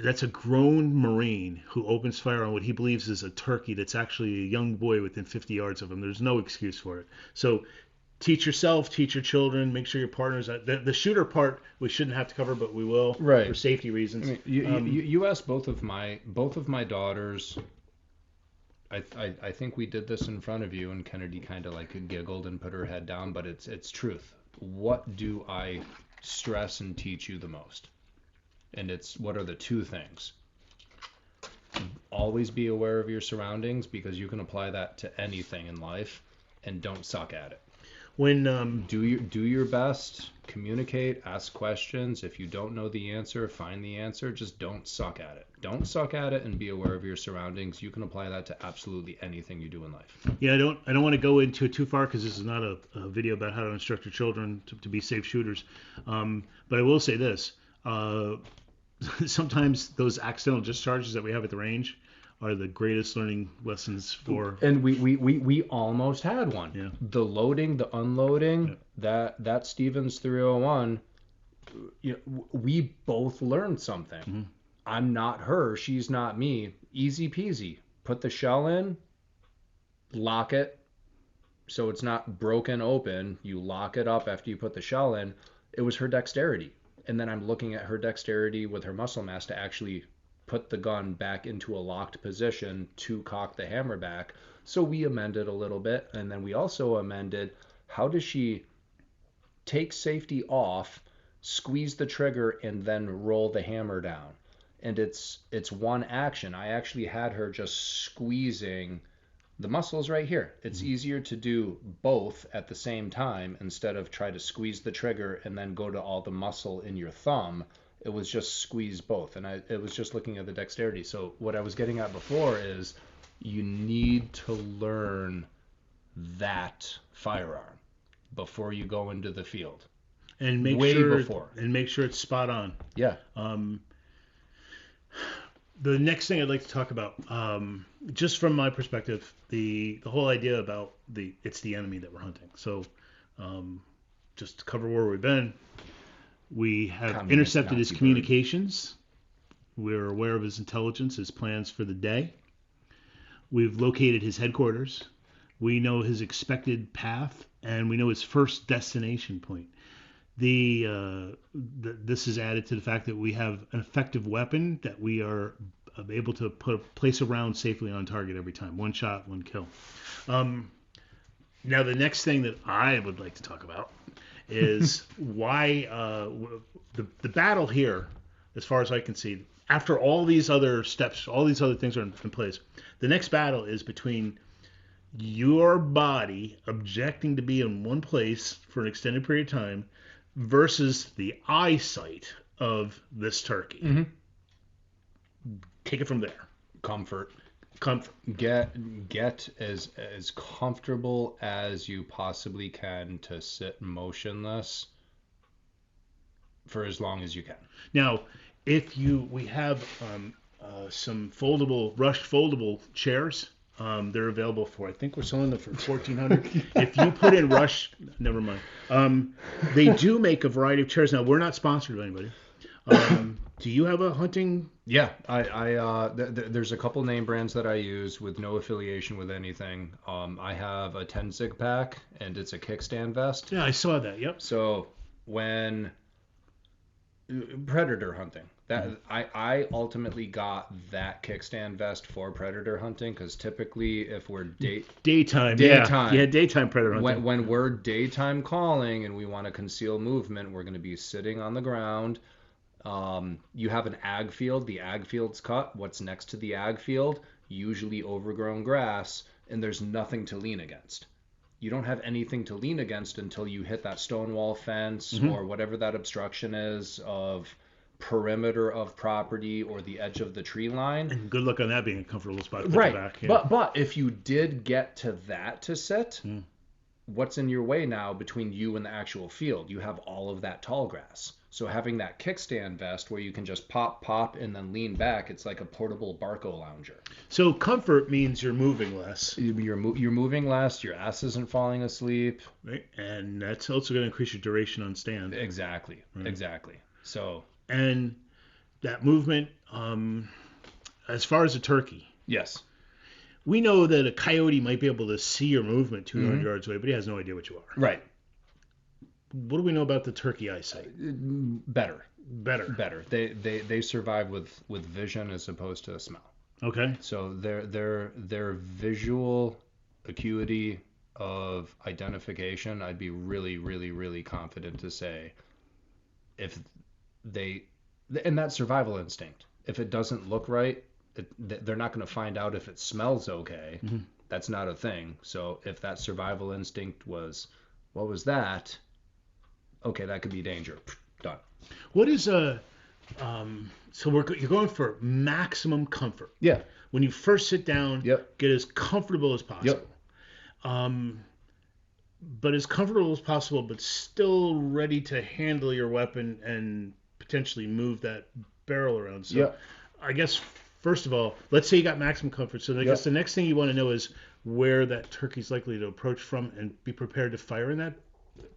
Speaker 2: That's a grown Marine who opens fire on what he believes is a turkey that's actually a young boy within 50 yards of him. There's no excuse for it. So teach yourself, teach your children, make sure your partners. The shooter part we shouldn't have to cover, but we will,
Speaker 1: right,
Speaker 2: for safety reasons.
Speaker 1: I mean, you asked both of my daughters. I think we did this in front of you, and Kennedy kind of like giggled and put her head down, but it's truth. What do I stress and teach you the most? And it's, what are the 2 things? Always be aware of your surroundings, because you can apply that to anything in life, and don't suck at it.
Speaker 2: When
Speaker 1: do your best, communicate, ask questions. If you don't know the answer, find the answer. Just don't suck at it. Don't suck at it, and be aware of your surroundings. You can apply that to absolutely anything you do in life. Yeah,
Speaker 2: I don't want to go into it too far, because this is not a video about how to instruct your children to be safe shooters. But I will say this. Sometimes those accidental discharges that we have at the range are the greatest learning lessons for.
Speaker 1: And we almost had one.
Speaker 2: Yeah.
Speaker 1: The loading, the unloading, yeah. that Stevens 301, we both learned something. Mm-hmm. I'm not her, she's not me. Easy peasy. Put the shell in, lock it so it's not broken open. You lock it up after you put the shell in. It was her dexterity. And then I'm looking at her dexterity with her muscle mass to actually put the gun back into a locked position to cock the hammer back. So we amended a little bit. And then we also amended, how does she take safety off, squeeze the trigger, and then roll the hammer down? And it's one action. I actually had her just squeezing the muscles right here. It's easier to do both at the same time instead of try to squeeze the trigger and then go to all the muscle in your thumb. It was just squeeze both. And it was just looking at the dexterity. So what I was getting at before is you need to learn that firearm before you go into the field.
Speaker 2: And make sure it's spot on.
Speaker 1: Yeah.
Speaker 2: The next thing I'd like to talk about, just from my perspective, the whole idea about it's the enemy that we're hunting. So, just to cover where we've been, we have intercepted his communications. We're aware of his intelligence, his plans for the day. We've located his headquarters. We know his expected path, and we know his first destination point. This is added to the fact that we have an effective weapon that we are able to place a round safely on target every time. One shot, one kill. Now, the next thing that I would like to talk about is why the battle here, as far as I can see, after all these other steps, all these other things are in place, the next battle is between your body objecting to be in one place for an extended period of time versus the eyesight of this turkey.
Speaker 1: Mm-hmm.
Speaker 2: Take it from there.
Speaker 1: Comfort.
Speaker 2: Comfort.
Speaker 1: Get as comfortable as you possibly can to sit motionless for as long as you can.
Speaker 2: Now, we have some rushed foldable chairs. They're available for, I think we're selling them for $1,400. If you put in rush, never mind. They do make a variety of chairs. Now, we're not sponsored by anybody. Do you have a hunting?
Speaker 1: Yeah, there's a couple name brands that I use with no affiliation with anything. I have a 10 zig pack, and it's a kickstand vest.
Speaker 2: Yeah, I saw that. Yep.
Speaker 1: So when predator hunting, I ultimately got that kickstand vest for predator hunting, because typically if we're
Speaker 2: daytime, yeah, daytime predator hunting.
Speaker 1: When we're daytime calling and we want to conceal movement, we're going to be sitting on the ground. You have an ag field. The ag field's cut. What's next to the ag field? Usually overgrown grass, and there's nothing to lean against. You don't have anything to lean against until you hit that stone wall fence or whatever that obstruction is of perimeter of property or the edge of the tree line.
Speaker 2: And good luck on that being a comfortable spot to put
Speaker 1: right.
Speaker 2: back. Yeah.
Speaker 1: But if you did get to that to sit, what's in your way now between you and the actual field? You have all of that tall grass. So having that kickstand vest where you can just pop, and then lean back, it's like a portable Barco lounger.
Speaker 2: So comfort means you're moving less.
Speaker 1: You're moving less. Your ass isn't falling asleep.
Speaker 2: Right, and that's also going to increase your duration on stand.
Speaker 1: Exactly. So.
Speaker 2: And that movement, as far as a turkey.
Speaker 1: Yes.
Speaker 2: We know that a coyote might be able to see your movement 200 yards away, but he has no idea what you are.
Speaker 1: Right.
Speaker 2: What do we know about the turkey eyesight?
Speaker 1: Better. They survive with vision as opposed to smell.
Speaker 2: Okay.
Speaker 1: So their visual acuity of identification, I'd be really, really, really confident to say, if and that survival instinct, if it doesn't look right, they're not going to find out if it smells okay. That's not a thing. So if that survival instinct was, what was that? Okay, that could be danger. Done.
Speaker 2: What is so you're going for maximum comfort.
Speaker 1: Yeah.
Speaker 2: When you first sit down, get as comfortable as possible. But as comfortable as possible, but still ready to handle your weapon and potentially move that barrel around. So I guess, first of all, let's say you got maximum comfort. So I guess the next thing you want to know is where that turkey's likely to approach from and be prepared to fire in that.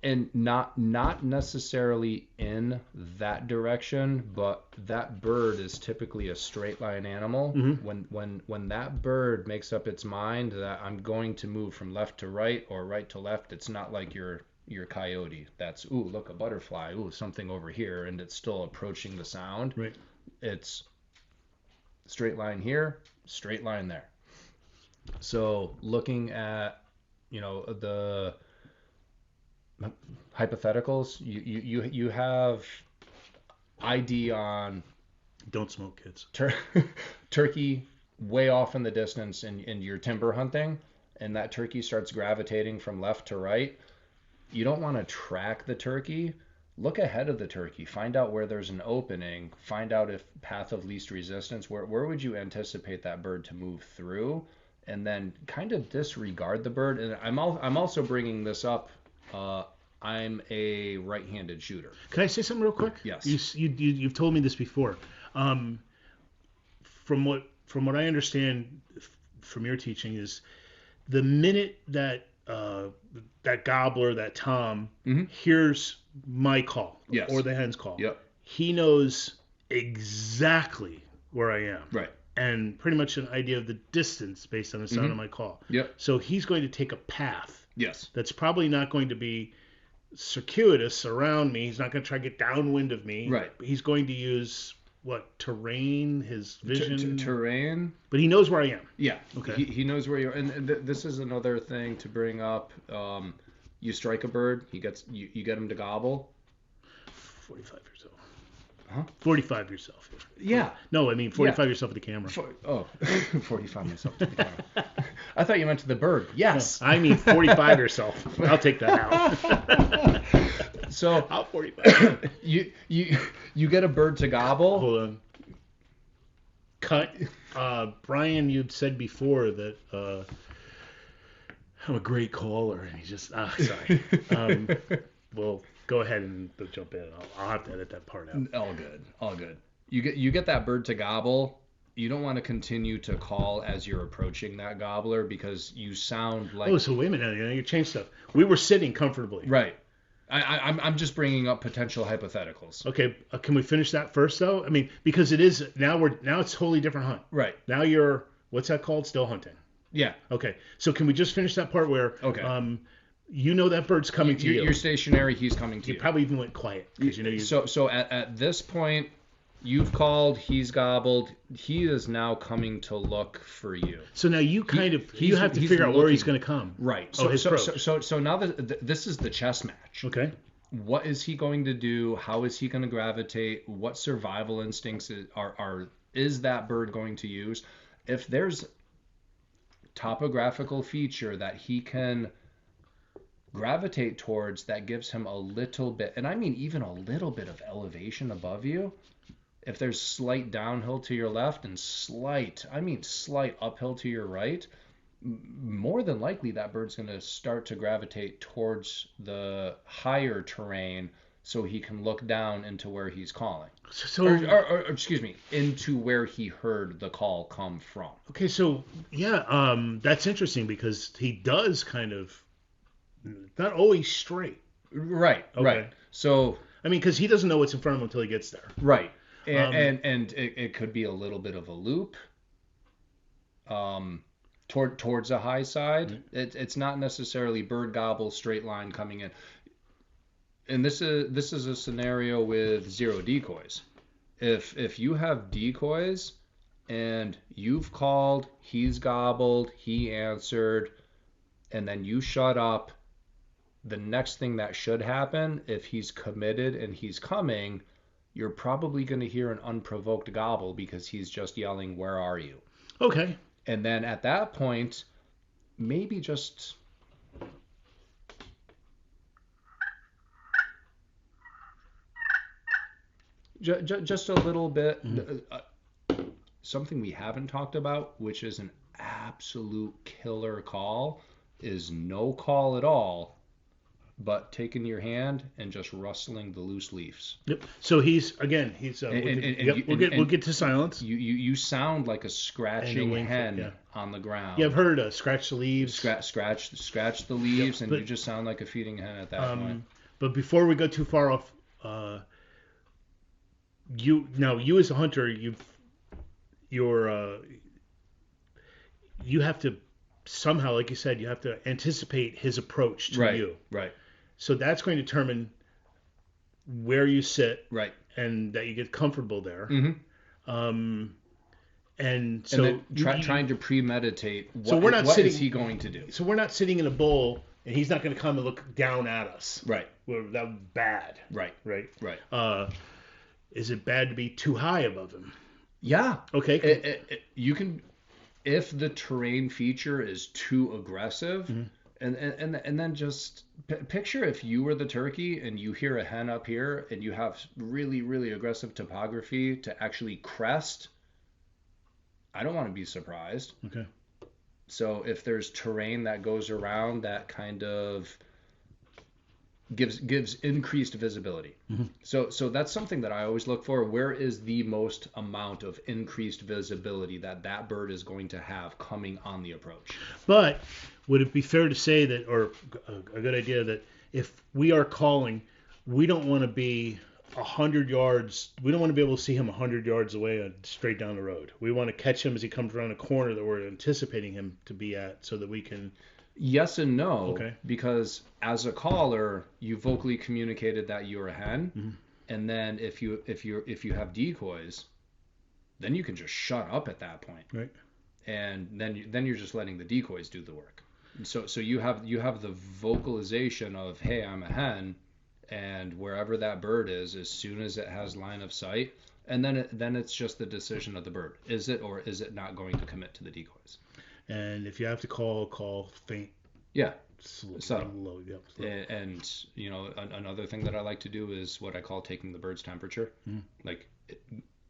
Speaker 1: And not necessarily in that direction, but that bird is typically a straight line animal. When that bird makes up its mind that I'm going to move from left to right or right to left, it's not like your coyote. That's, ooh, look, a butterfly. Ooh, something over here, and it's still approaching the sound.
Speaker 2: Right. It's
Speaker 1: straight line here, straight line there. So looking at, the hypotheticals, you have ID on
Speaker 2: don't smoke, kids.
Speaker 1: Turkey way off in the distance in your timber hunting, and that turkey starts gravitating from left to right. You don't want to track the turkey. Look ahead of the turkey. Find out where there's an opening. Find out if path of least resistance, where would you anticipate that bird to move through, and then kind of disregard the bird. And I'm also bringing this up. I'm a right-handed shooter.
Speaker 2: Can I say something real quick?
Speaker 1: Yes.
Speaker 2: You've told me this before. From what I understand from your teaching is the minute that that gobbler, that tom, hears my call or the hen's call, he knows exactly where I am.
Speaker 1: Right.
Speaker 2: And pretty much an idea of the distance based on the sound of my call.
Speaker 1: Yep.
Speaker 2: So he's going to take a path.
Speaker 1: Yes.
Speaker 2: That's probably not going to be circuitous around me. He's not going to try to get downwind of me.
Speaker 1: Right.
Speaker 2: He's going to use terrain, his vision.
Speaker 1: Terrain.
Speaker 2: But he knows where I am.
Speaker 1: Yeah.
Speaker 2: Okay.
Speaker 1: He knows where you are. And this is another thing to bring up. You strike a bird, you get him to gobble.
Speaker 2: 45 yourself.
Speaker 1: Huh?
Speaker 2: 45 yourself.
Speaker 1: Yeah.
Speaker 2: No, I mean 45 yourself at the camera.
Speaker 1: 45 myself to the camera. I thought you meant to the bird. Yes.
Speaker 2: No, I mean 45 yourself. I'll take that out.
Speaker 1: So
Speaker 2: I'll 45.
Speaker 1: You get a bird to gobble.
Speaker 2: Hold on. cut. Brian, you'd said before that I'm a great caller, and he just sorry. Well, go ahead and jump in. I'll have to edit that part out.
Speaker 1: All good, all good. You get that bird to gobble. You don't want to continue to call as you're approaching that gobbler because you sound like.
Speaker 2: Oh, so wait a minute. You changed stuff. We were sitting comfortably.
Speaker 1: Right. I'm just bringing up potential hypotheticals.
Speaker 2: Okay, can we finish that first though? I mean, because it is now it's a totally different hunt.
Speaker 1: Right.
Speaker 2: Now you're what's that called? Still hunting.
Speaker 1: Yeah.
Speaker 2: Okay. So can we just finish that part where you know that bird's coming to you.
Speaker 1: You're stationary. He's coming to you.
Speaker 2: You probably even went quiet because you know you.
Speaker 1: So at this point, you've called. He's gobbled. He is now coming to look for you.
Speaker 2: So now you you have to figure out where he's going to come.
Speaker 1: Right.
Speaker 2: So
Speaker 1: so now this is the chess match.
Speaker 2: Okay.
Speaker 1: What is he going to do? How is he going to gravitate? What survival instincts is that bird going to use? If there's topographical feature that he can gravitate towards that gives him a little bit, and I mean even a little bit of elevation above you, if there's slight downhill to your left and slight uphill to your right, more than likely that bird's going to start to gravitate towards the higher terrain so he can look down into where he's calling. Or excuse me, into where he heard the call come from.
Speaker 2: Okay, so yeah, that's interesting because he does kind of not always straight.
Speaker 1: Right,
Speaker 2: okay.
Speaker 1: Right. So
Speaker 2: I mean, because he doesn't know what's in front of him until he gets there.
Speaker 1: Right. And it could be a little bit of a loop towards a high side. Mm-hmm. It's not necessarily bird gobble straight line coming in. And this is a scenario with 0 decoys. If you have decoys and you've called, he's gobbled, he answered, and then you shut up, the next thing that should happen, if he's committed and he's coming, you're probably going to hear an unprovoked gobble because he's just yelling, "Where are you?"
Speaker 2: Okay.
Speaker 1: And then at that point, maybe just a little bit. Mm-hmm. Something we haven't talked about, which is an absolute killer call, is no call at all, but taking your hand and just rustling the loose leaves.
Speaker 2: Yep. So we'll get to silence.
Speaker 1: You sound like a scratching hen on the ground.
Speaker 2: Yeah, I've heard scratch the leaves.
Speaker 1: Scratch the leaves, and you just sound like a feeding hen at that point. But
Speaker 2: before we go too far off, you as a hunter, you have to somehow, like you said, you have to anticipate his approach to you.
Speaker 1: Right.
Speaker 2: So that's going to determine where you sit,
Speaker 1: right,
Speaker 2: and that you get comfortable there.
Speaker 1: Mm-hmm.
Speaker 2: And so
Speaker 1: and then trying to premeditate
Speaker 2: what is he
Speaker 1: going to do.
Speaker 2: So we're not sitting in a bowl, and he's not going to come and look down at us.
Speaker 1: Right.
Speaker 2: Well, that would be bad.
Speaker 1: Right.
Speaker 2: Is it bad to be too high above him?
Speaker 1: Yeah.
Speaker 2: Okay.
Speaker 1: You can, if the terrain feature is too aggressive. Mm-hmm. And then just picture if you were the turkey and you hear a hen up here and you have really, really aggressive topography to actually crest. I don't want to be surprised.
Speaker 2: Okay.
Speaker 1: So if there's terrain that goes around that kind of gives increased visibility. Mm-hmm. So that's something that I always look for. Where is the most amount of increased visibility that bird is going to have coming on the approach?
Speaker 2: But would it be fair to say that, or a good idea, that if we are calling, we don't want to be 100 yards, we don't want to be able to see him 100 yards away and straight down the road. We want to catch him as he comes around a corner that we're anticipating him to be at so that we can...
Speaker 1: Yes and no,
Speaker 2: okay.
Speaker 1: Because as a caller, you vocally communicated that you're a hen,
Speaker 2: mm-hmm.
Speaker 1: and then if you have decoys, then you can just shut up at that point,
Speaker 2: right?
Speaker 1: And then you're just letting the decoys do the work. So you have the vocalization of, hey, I'm a hen, and wherever that bird is, as soon as it has line of sight, and then it's just the decision of the bird. Is it or is it not going to commit to the decoys?
Speaker 2: And if you have to call faint.
Speaker 1: Yeah.
Speaker 2: Subtle. Low. Yep.
Speaker 1: And another thing that I like to do is what I call taking the bird's temperature.
Speaker 2: Mm.
Speaker 1: Like,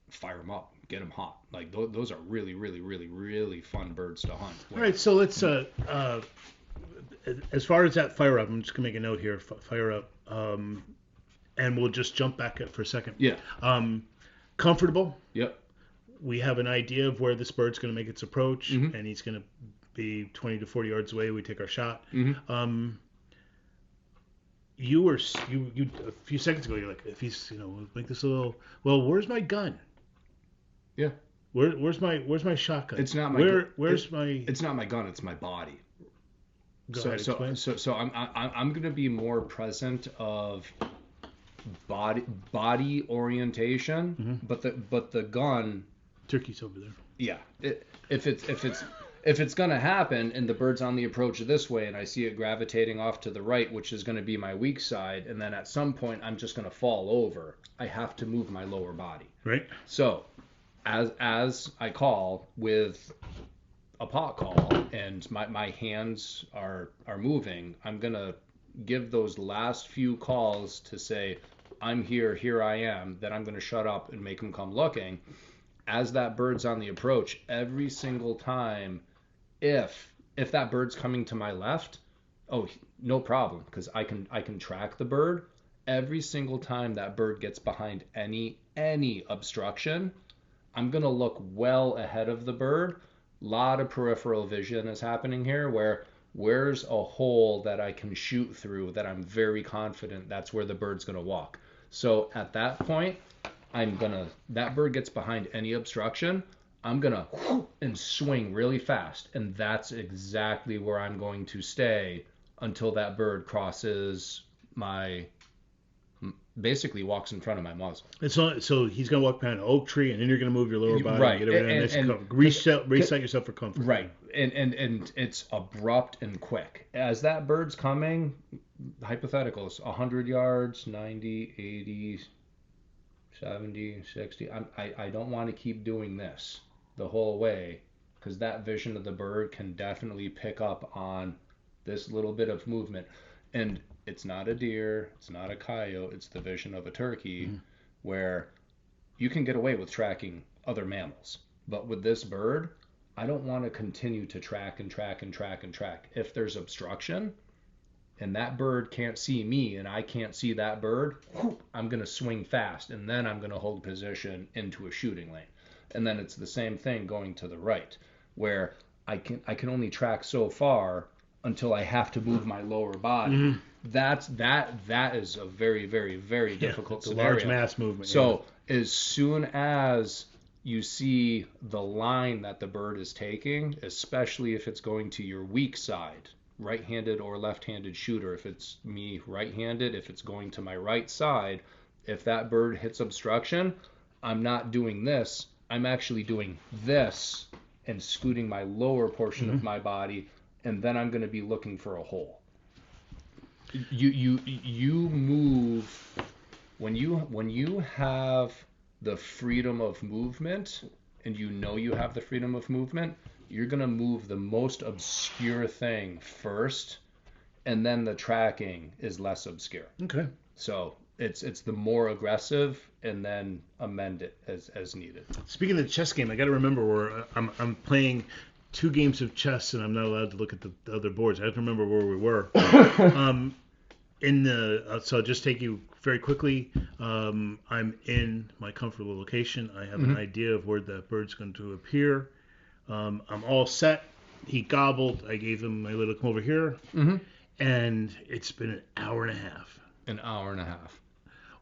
Speaker 1: fire them up. get them hot. Like those are really, really, really, really fun birds to hunt.
Speaker 2: All right, so let's as far as that fire up, I'm just gonna make a note here. Fire up, and we'll just jump back up for a second.
Speaker 1: Yeah.
Speaker 2: Comfortable.
Speaker 1: Yep.
Speaker 2: We have an idea of where this bird's gonna make its approach,
Speaker 1: Mm-hmm.
Speaker 2: and he's gonna be 20 to 40 yards away. We take our shot.
Speaker 1: Mm-hmm.
Speaker 2: You a few seconds ago, you're like, if he's, make this a little. Well, where's my gun?
Speaker 1: Yeah.
Speaker 2: Where's my shotgun?
Speaker 1: It's not my.
Speaker 2: Where's my?
Speaker 1: It's not my gun. It's my body.
Speaker 2: Go ahead, explain.
Speaker 1: So I'm gonna be more present of body orientation, but the gun.
Speaker 2: Turkey's over there.
Speaker 1: Yeah. If it's gonna happen and the bird's on the approach this way and I see it gravitating off to the right, which is gonna be my weak side, and then at some point I'm just gonna fall over, I have to move my lower body.
Speaker 2: Right.
Speaker 1: So as I call with a pot call and my hands are moving, I'm gonna give those last few calls to say, I'm here I am, then I'm gonna shut up and make them come looking. As that bird's on the approach, every single time, if that bird's coming to my left, oh, no problem, because I can track the bird. Every single time that bird gets behind any obstruction, I'm gonna look well ahead of the bird. A lot of peripheral vision is happening here, where's a hole that I can shoot through that I'm very confident that's where the bird's gonna walk. So at that point, that bird gets behind any obstruction, I'm gonna and swing really fast, and that's exactly where I'm going to stay until that bird crosses basically walks in front of my muzzle.
Speaker 2: So he's gonna walk behind an oak tree, and then you're gonna move your lower body,
Speaker 1: right,
Speaker 2: and get everything reset yourself for comfort.
Speaker 1: Right, and it's abrupt and quick. As that bird's coming, hypotheticals, 100 yards, 90, 80. 70, 60. I don't want to keep doing this the whole way, because that vision of the bird can definitely pick up on this little bit of movement. And it's not a deer, it's not a coyote, it's the vision of a turkey, where you can get away with tracking other mammals. But with this bird, I don't want to continue to track and track and track and track. If there's obstruction, and that bird can't see me and I can't see that bird, I'm going to swing fast, and then I'm going to hold position into a shooting lane. And then it's the same thing going to the right, where I can only track so far until I have to move my lower body. That is a very, very, very difficult scenario.
Speaker 2: Large mass movement.
Speaker 1: So as soon as you see the line that the bird is taking, especially if it's going to your weak side, right-handed or left-handed shooter, if it's me right-handed, if it's going to my right side, if that bird hits obstruction, I'm not doing this, I'm actually doing this and scooting my lower portion of my body, and then I'm going to be looking for a hole. You move when you have the freedom of movement, and you have the freedom of movement, you're going to move the most obscure thing first, and then the tracking is less obscure.
Speaker 2: Okay.
Speaker 1: So it's the more aggressive, and then amend it as needed. Speaking
Speaker 2: of the chess game, I got to remember where I'm playing 2 games of chess, and I'm not allowed to look at the other boards. I have to remember where we were. So I'll just take you very quickly. I'm in my comfortable location. I have an idea of where that bird's going to appear. I'm all set. He gobbled. I gave him my little come over here. And it's been an hour and a half.
Speaker 1: An hour and a half.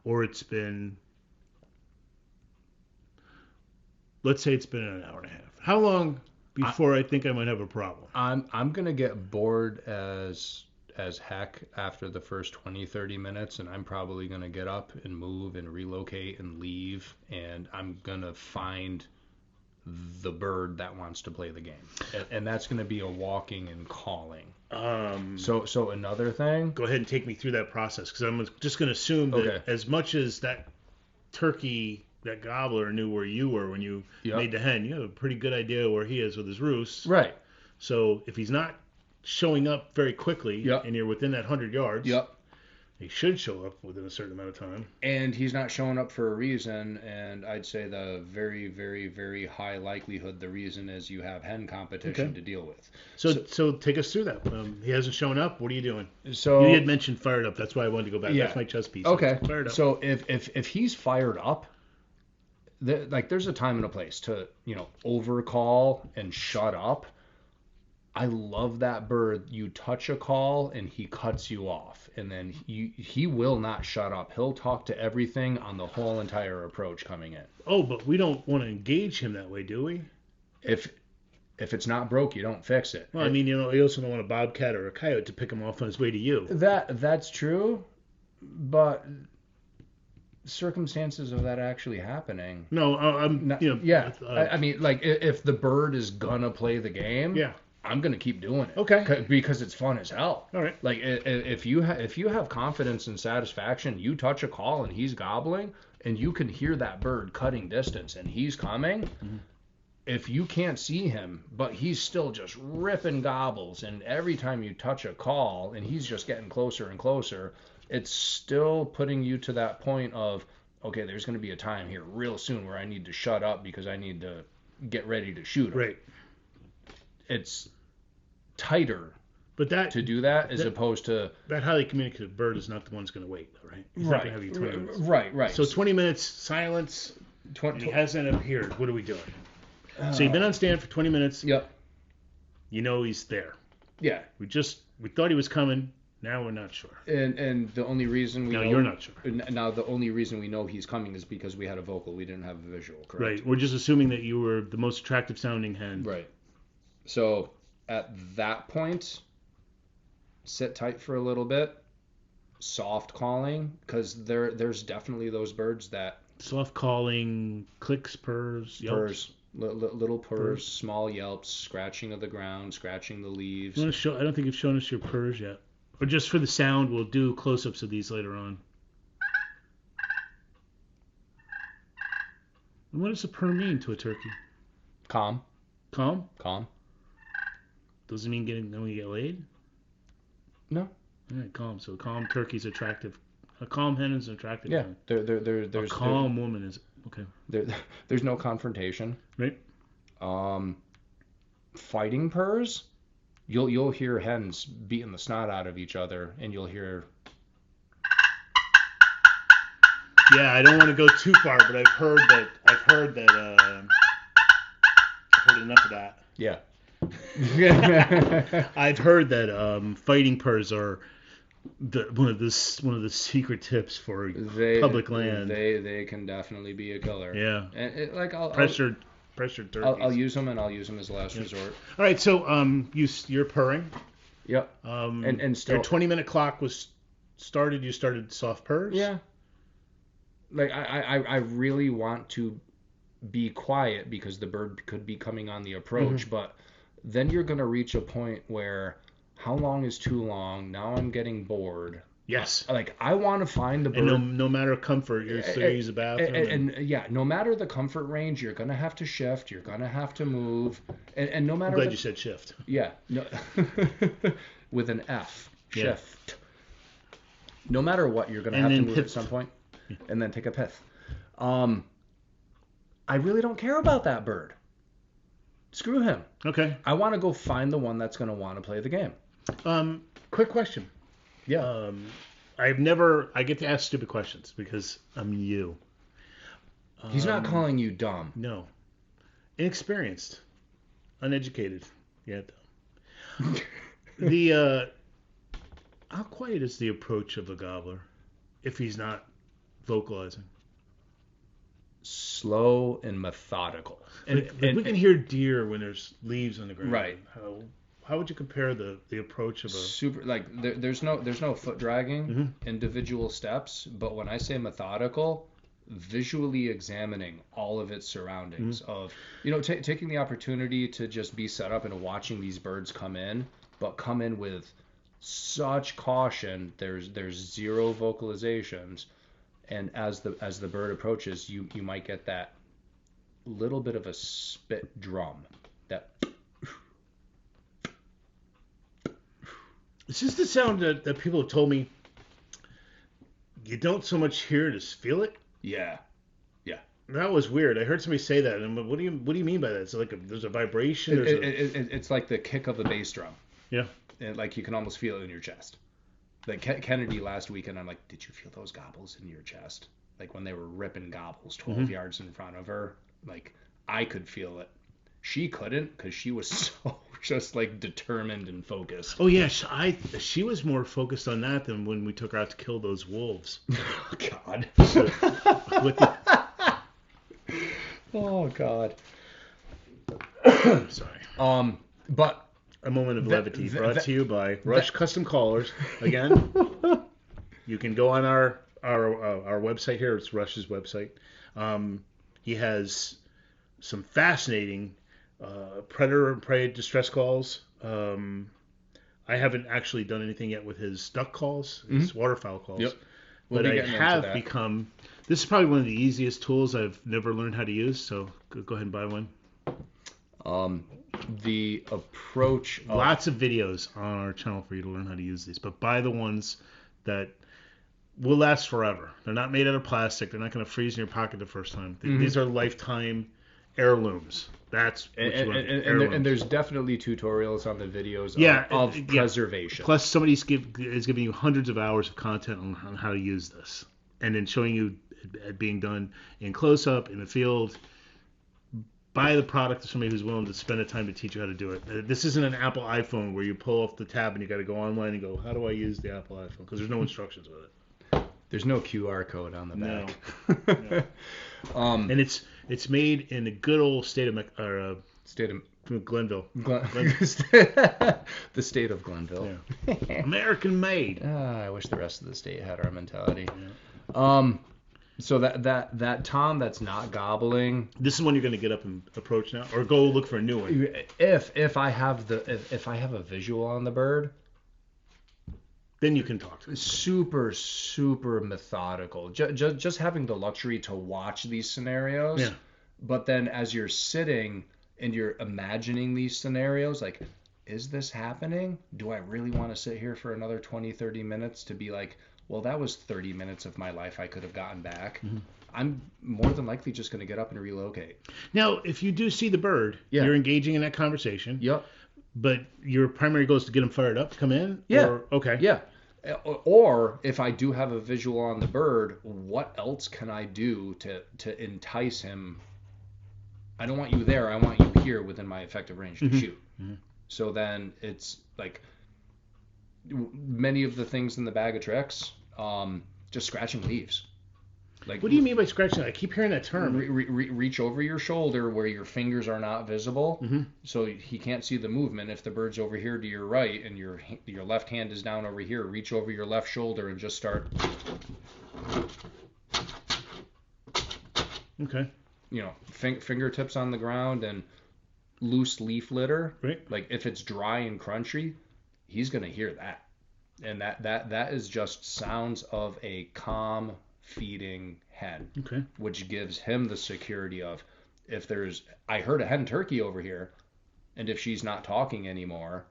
Speaker 2: Or it's been, let's say it's been an hour and a half. How long before I think I might have a problem?
Speaker 1: I'm going to get bored as heck after the first 20-30 minutes, and I'm probably going to get up and move and relocate and leave, and I'm going to find the bird that wants to play the game, and that's going to be a walking and calling. So another thing.
Speaker 2: Go ahead and take me through that process, because I'm just going to assume that as much as that turkey, that gobbler, knew where you were when you made the hen, you have a pretty good idea where he is with his roosts.
Speaker 1: Right.
Speaker 2: So if he's not showing up very quickly, and you're within that 100 yards, He should show up within a certain amount of time.
Speaker 1: And he's not showing up for a reason, and I'd say the very, very, very high likelihood the reason is you have hen competition to deal with.
Speaker 2: So take us through that. He hasn't shown up. What are you doing?
Speaker 1: So
Speaker 2: you had mentioned fired up. That's why I wanted to go back.
Speaker 1: Yeah.
Speaker 2: That's my chess piece.
Speaker 1: Okay.
Speaker 2: Fired up.
Speaker 1: So if he's fired up, there's a time and a place to overcall and shut up. I love that bird. You touch a call and he cuts you off, and then he will not shut up. He'll talk to everything on the whole entire approach coming in.
Speaker 2: Oh, but we don't want to engage him that way, do we?
Speaker 1: If it's not broke, you don't fix it.
Speaker 2: Well, I mean, you also don't want a bobcat or a coyote to pick him off on his way to you.
Speaker 1: That's true, but circumstances of that actually happening.
Speaker 2: No, I'm.
Speaker 1: Yeah, I mean, like if the bird is gonna play the game.
Speaker 2: Yeah.
Speaker 1: I'm gonna keep doing it.
Speaker 2: Okay.
Speaker 1: Because it's fun as hell.
Speaker 2: All right.
Speaker 1: Like if you have confidence and satisfaction, you touch a call and he's gobbling, and you can hear that bird cutting distance and he's coming. Mm-hmm. If you can't see him, but he's still just ripping gobbles, and every time you touch a call and he's just getting closer and closer, it's still putting you to that point of, okay, there's going to be a time here real soon where I need to shut up because I need to get ready to shoot him.
Speaker 2: Right.
Speaker 1: It's tighter to do that as opposed to...
Speaker 2: That highly communicative bird is not the one that's going to wait, right? He's not going to have you 20 minutes.
Speaker 1: Right.
Speaker 2: So 20 minutes, silence, he hasn't appeared. What are we doing? So you've been on stand for 20 minutes.
Speaker 1: Yep.
Speaker 2: You know he's there.
Speaker 1: Yeah.
Speaker 2: We thought he was coming. Now we're not sure.
Speaker 1: And the only reason we know...
Speaker 2: you're not sure.
Speaker 1: Now the only reason we know he's coming is because we had a vocal. We didn't have a visual, correct?
Speaker 2: Right. We're just assuming that you were the most attractive sounding hen.
Speaker 1: Right. So at that point, sit tight for a little bit. Soft calling, because there's definitely those birds that...
Speaker 2: Soft calling, clicks, purrs, yelps.
Speaker 1: Little purrs, small yelps, scratching of the ground, scratching the leaves.
Speaker 2: I don't think you've shown us your purrs yet. Or just for the sound, we'll do close-ups of these later on. And what does a purr mean to a turkey?
Speaker 1: Calm.
Speaker 2: Calm?
Speaker 1: Calm.
Speaker 2: Does it mean when we get laid?
Speaker 1: No.
Speaker 2: All right, calm. So a calm turkey's attractive. A calm hen is an attractive hen.
Speaker 1: There's
Speaker 2: a calm woman is okay.
Speaker 1: There's no confrontation.
Speaker 2: Right.
Speaker 1: Fighting purrs, you'll hear hens beating the snot out of each other, and you'll hear...
Speaker 2: Yeah, I don't want to go too far, but I've heard enough of that.
Speaker 1: Yeah.
Speaker 2: I've heard that fighting purrs are one of the secret tips for public land.
Speaker 1: They can definitely be a killer.
Speaker 2: Yeah.
Speaker 1: And
Speaker 2: pressured turkeys.
Speaker 1: I'll use them, and I'll use them as a last resort.
Speaker 2: All right, so you're purring.
Speaker 1: Yep. And still
Speaker 2: your 20-minute clock was started. You started soft purrs.
Speaker 1: Yeah. Like I really want to be quiet because the bird could be coming on the approach, but then you're going to reach a point where how long is too long? Now I'm getting bored.
Speaker 2: Yes.
Speaker 1: Like I want to find the bird.
Speaker 2: And no matter comfort, you're still going to use the bathroom.
Speaker 1: And yeah, no matter the comfort range, you're going to have to shift. You're going to have to move. And no matter...
Speaker 2: I'm glad you said shift.
Speaker 1: Yeah. No, with an F. Shift.
Speaker 2: Yeah.
Speaker 1: No matter what, you're going to have to move at some point. And then take a pith. I really don't care about that bird. Screw him.
Speaker 2: Okay.
Speaker 1: I want to go find the one that's going to want to play the game.
Speaker 2: Quick question.
Speaker 1: Yeah.
Speaker 2: I get to ask stupid questions because I'm you.
Speaker 1: He's not calling you dumb.
Speaker 2: No. Inexperienced. Uneducated. Yeah. How quiet is the approach of a gobbler if he's not vocalizing?
Speaker 1: Slow and methodical.
Speaker 2: And we can hear deer when there's leaves on the ground.
Speaker 1: Right.
Speaker 2: How would you compare the approach of a...
Speaker 1: Super, like, there's no foot dragging, individual steps, but when I say methodical, visually examining all of its surroundings of, taking the opportunity to just be set up and watching these birds come in, but come in with such caution. There's zero vocalizations. And as the bird approaches, you might get that little bit of a spit drum. That.
Speaker 2: This is the sound that people have told me you don't so much hear it as feel it.
Speaker 1: Yeah.
Speaker 2: That was weird. I heard somebody say that, and I'm like, what do you mean by that? It's like there's a vibration.
Speaker 1: It's like the kick of the bass drum.
Speaker 2: Yeah.
Speaker 1: And like you can almost feel it in your chest. Like Kennedy last weekend, I'm like, did you feel those gobbles in your chest? Like when they were ripping gobbles 12 yards in front of her. Like I could feel it. She couldn't because she was so just like determined and focused.
Speaker 2: Oh yeah, she was more focused on that than when we took her out to kill those wolves.
Speaker 1: Oh God. Oh God.
Speaker 2: Sorry.
Speaker 1: But
Speaker 2: a moment of levity brought to you by Rush Custom Collars. Again, you can go on our website here. It's Rush's website. He has some fascinating predator and prey distress calls. I haven't actually done anything yet with his duck calls, his waterfowl calls.
Speaker 1: Yep.
Speaker 2: But I have become. This is probably one of the easiest tools I've never learned how to use. So go ahead and buy one.
Speaker 1: The approach.
Speaker 2: Lots of videos on our channel for you to learn how to use these, but buy the ones that will last forever. They're not made out of plastic. They're not going to freeze in your pocket the first time. These are lifetime heirlooms. That's what you want.
Speaker 1: And there's definitely tutorials on the videos of preservation.
Speaker 2: Plus, somebody's is giving you hundreds of hours of content on how to use this, and then showing you it being done in close-up, in the field. Buy the product of somebody who's willing to spend the time to teach you how to do it. This isn't an Apple iPhone where you pull off the tab and you got to go online and go, how do I use the Apple iPhone? Because there's no instructions with it.
Speaker 1: There's no QR code on the back.
Speaker 2: No. And it's made in the good old state of Glenville.
Speaker 1: The state of Glenville.
Speaker 2: Yeah. American made.
Speaker 1: I wish the rest of the state had our mentality. Yeah. So that tom that's not gobbling.
Speaker 2: This is one you're going to get up and approach now, or go look for a new one.
Speaker 1: If I have a visual on the bird,
Speaker 2: then you can talk to it.
Speaker 1: Super methodical. Just having the luxury to watch these scenarios.
Speaker 2: Yeah.
Speaker 1: But then as you're sitting and you're imagining these scenarios, like, is this happening? Do I really want to sit here for another 20, 30 minutes to be like, well, that was 30 minutes of my life I could have gotten back. Mm-hmm. I'm more than likely just going to get up and relocate.
Speaker 2: Now, if you do see the bird, you're engaging in that conversation.
Speaker 1: Yep.
Speaker 2: But your primary goal is to get him fired up to come in?
Speaker 1: Yeah.
Speaker 2: Okay.
Speaker 1: Yeah. Or if I do have a visual on the bird, what else can I do to entice him? I don't want you there. I want you here within my effective range to shoot. Mm-hmm. So then it's like many of the things in the bag of tricks, just scratching leaves. Like,
Speaker 2: what do you mean by scratching? I keep hearing that term.
Speaker 1: Reach over your shoulder where your fingers are not visible, so he can't see the movement. If the bird's over here to your right and your left hand is down over here, reach over your left shoulder and just start.
Speaker 2: Okay.
Speaker 1: Fingertips on the ground and loose leaf litter.
Speaker 2: Right.
Speaker 1: Like if it's dry and crunchy, he's gonna hear that, and that is just sounds of a calm feeding hen.
Speaker 2: Okay.
Speaker 1: Which gives him the security of, I heard a hen turkey over here, and if she's not talking anymore,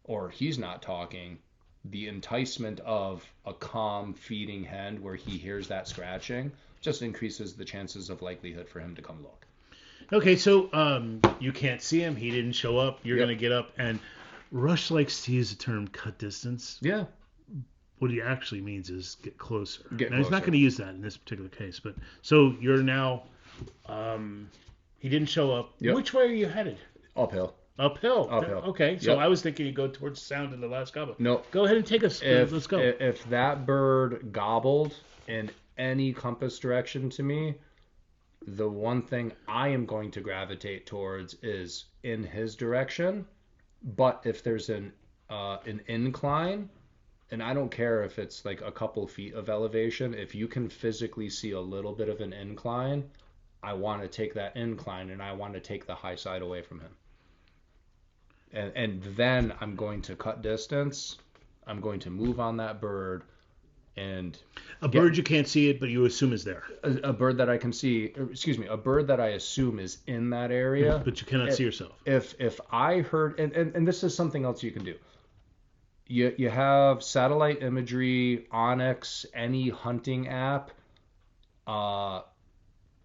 Speaker 1: or he's not talking, the enticement of a calm feeding hen where he hears that scratching just increases the chances of likelihood for him to come look.
Speaker 2: Okay, so you can't see him. He didn't show up. You're going to get up. And Rush likes to use the term cut distance.
Speaker 1: Yeah.
Speaker 2: What he actually means is get closer.
Speaker 1: He's
Speaker 2: not going to use that in this particular case. But so you're now, he didn't show up.
Speaker 1: Yep.
Speaker 2: Which way are you headed?
Speaker 1: Uphill.
Speaker 2: Uphill. Okay, so
Speaker 1: yep.
Speaker 2: I was thinking you go towards the sound in the last gobble.
Speaker 1: No.
Speaker 2: Go ahead and take us. Let's go.
Speaker 1: If that bird gobbled in any compass direction to me, the one thing I am going to gravitate towards is in his direction. But if there's an incline, and I don't care if it's like a couple feet of elevation, if you can physically see a little bit of an incline, I want to take that incline and I want to take the high side away from him. And then I'm going to cut distance. I'm going to move on that bird. And
Speaker 2: a bird you can't see it, but you assume is there.
Speaker 1: A bird that I can see, a bird that I assume is in that area.
Speaker 2: But you cannot see yourself.
Speaker 1: If I heard, and this is something else you can do. You have satellite imagery, Onyx, any hunting app, uh,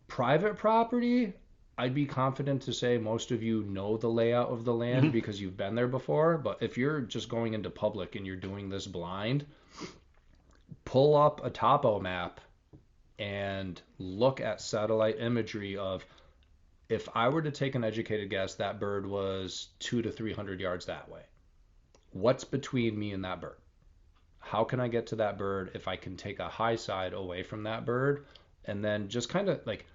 Speaker 1: private property. I'd be confident to say most of you know the layout of the land
Speaker 2: Hmm.
Speaker 1: because you've been there before. But if you're just going into public and you're doing this blind, pull up a topo map and look at satellite imagery of if I were to take an educated guess, that bird was 200 to 300 yards that way. What's between me and that bird? How can I get to that bird if I can take a high side away from that bird? And then just kind of like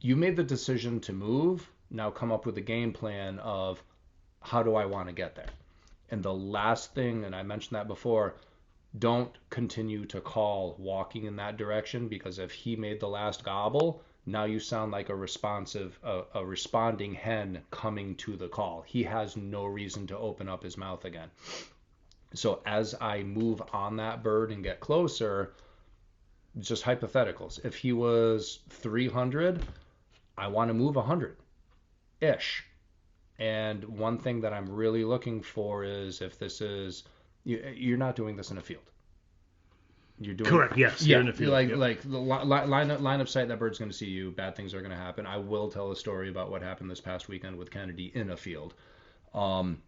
Speaker 1: you made the decision to move. Now come up with a game plan of how do I want to get there? And the last thing, and I mentioned that before, don't continue to call walking in that direction because if he made the last gobble, now you sound like a responding hen coming to the call. He has no reason to open up his mouth again. So as I move on that bird and get closer, just hypotheticals. If he was 300, I want to move 100 ish. And one thing that I'm really looking for is if this is you're not doing this in a field. You're doing
Speaker 2: Correct. Yes.
Speaker 1: yeah,
Speaker 2: You're in the field.
Speaker 1: like
Speaker 2: Yep.
Speaker 1: like the line of sight that bird's going to see you. Bad things are going to happen. I will tell a story about what happened this past weekend with Kennedy in a field. Um,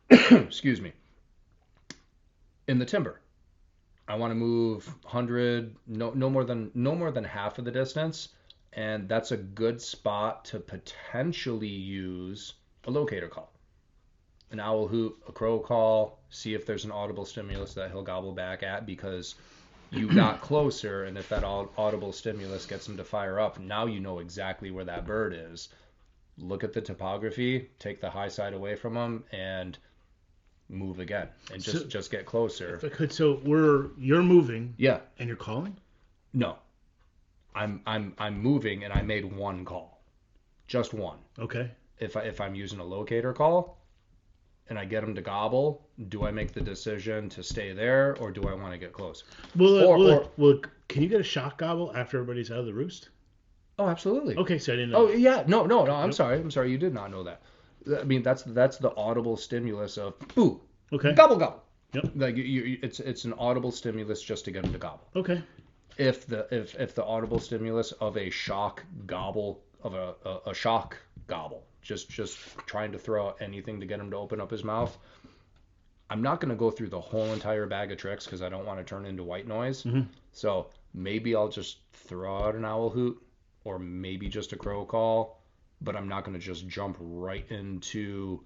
Speaker 1: excuse me. In the timber, I want to move 100, no more than half of the distance, and that's a good spot to potentially use a locator call, an owl hoot, a crow call, see if there's an audible stimulus that he'll gobble back at because you got closer, and if that audible stimulus gets him to fire up, now you know exactly where that bird is. Look at the topography, take the high side away from him, and move again, and just get closer.
Speaker 2: If I could, so you're moving.
Speaker 1: Yeah,
Speaker 2: And you're calling.
Speaker 1: no, I'm moving, and I made one call, just one.
Speaker 2: Okay.
Speaker 1: If I'm using a locator call, and I get him to gobble, do I make the decision to stay there or do I want to get close?
Speaker 2: Well, can you get a shock gobble after everybody's out of the roost?
Speaker 1: Oh, absolutely.
Speaker 2: Okay, so I didn't know.
Speaker 1: Oh yeah, no. I'm
Speaker 2: Yep.
Speaker 1: sorry. You did not know that. I mean, that's the audible stimulus of ooh,
Speaker 2: Okay.
Speaker 1: gobble gobble.
Speaker 2: Yep.
Speaker 1: Like it's an audible stimulus just to get him to gobble.
Speaker 2: Okay.
Speaker 1: If the audible stimulus of a shock gobble of a shock gobble, just trying to throw out anything to get him to open up his mouth, I'm not going to go through the whole entire bag of tricks because I don't want to turn into white noise.
Speaker 2: Mm-hmm.
Speaker 1: So maybe I'll just throw out an owl hoot or maybe just a crow call, but I'm not going to just jump right into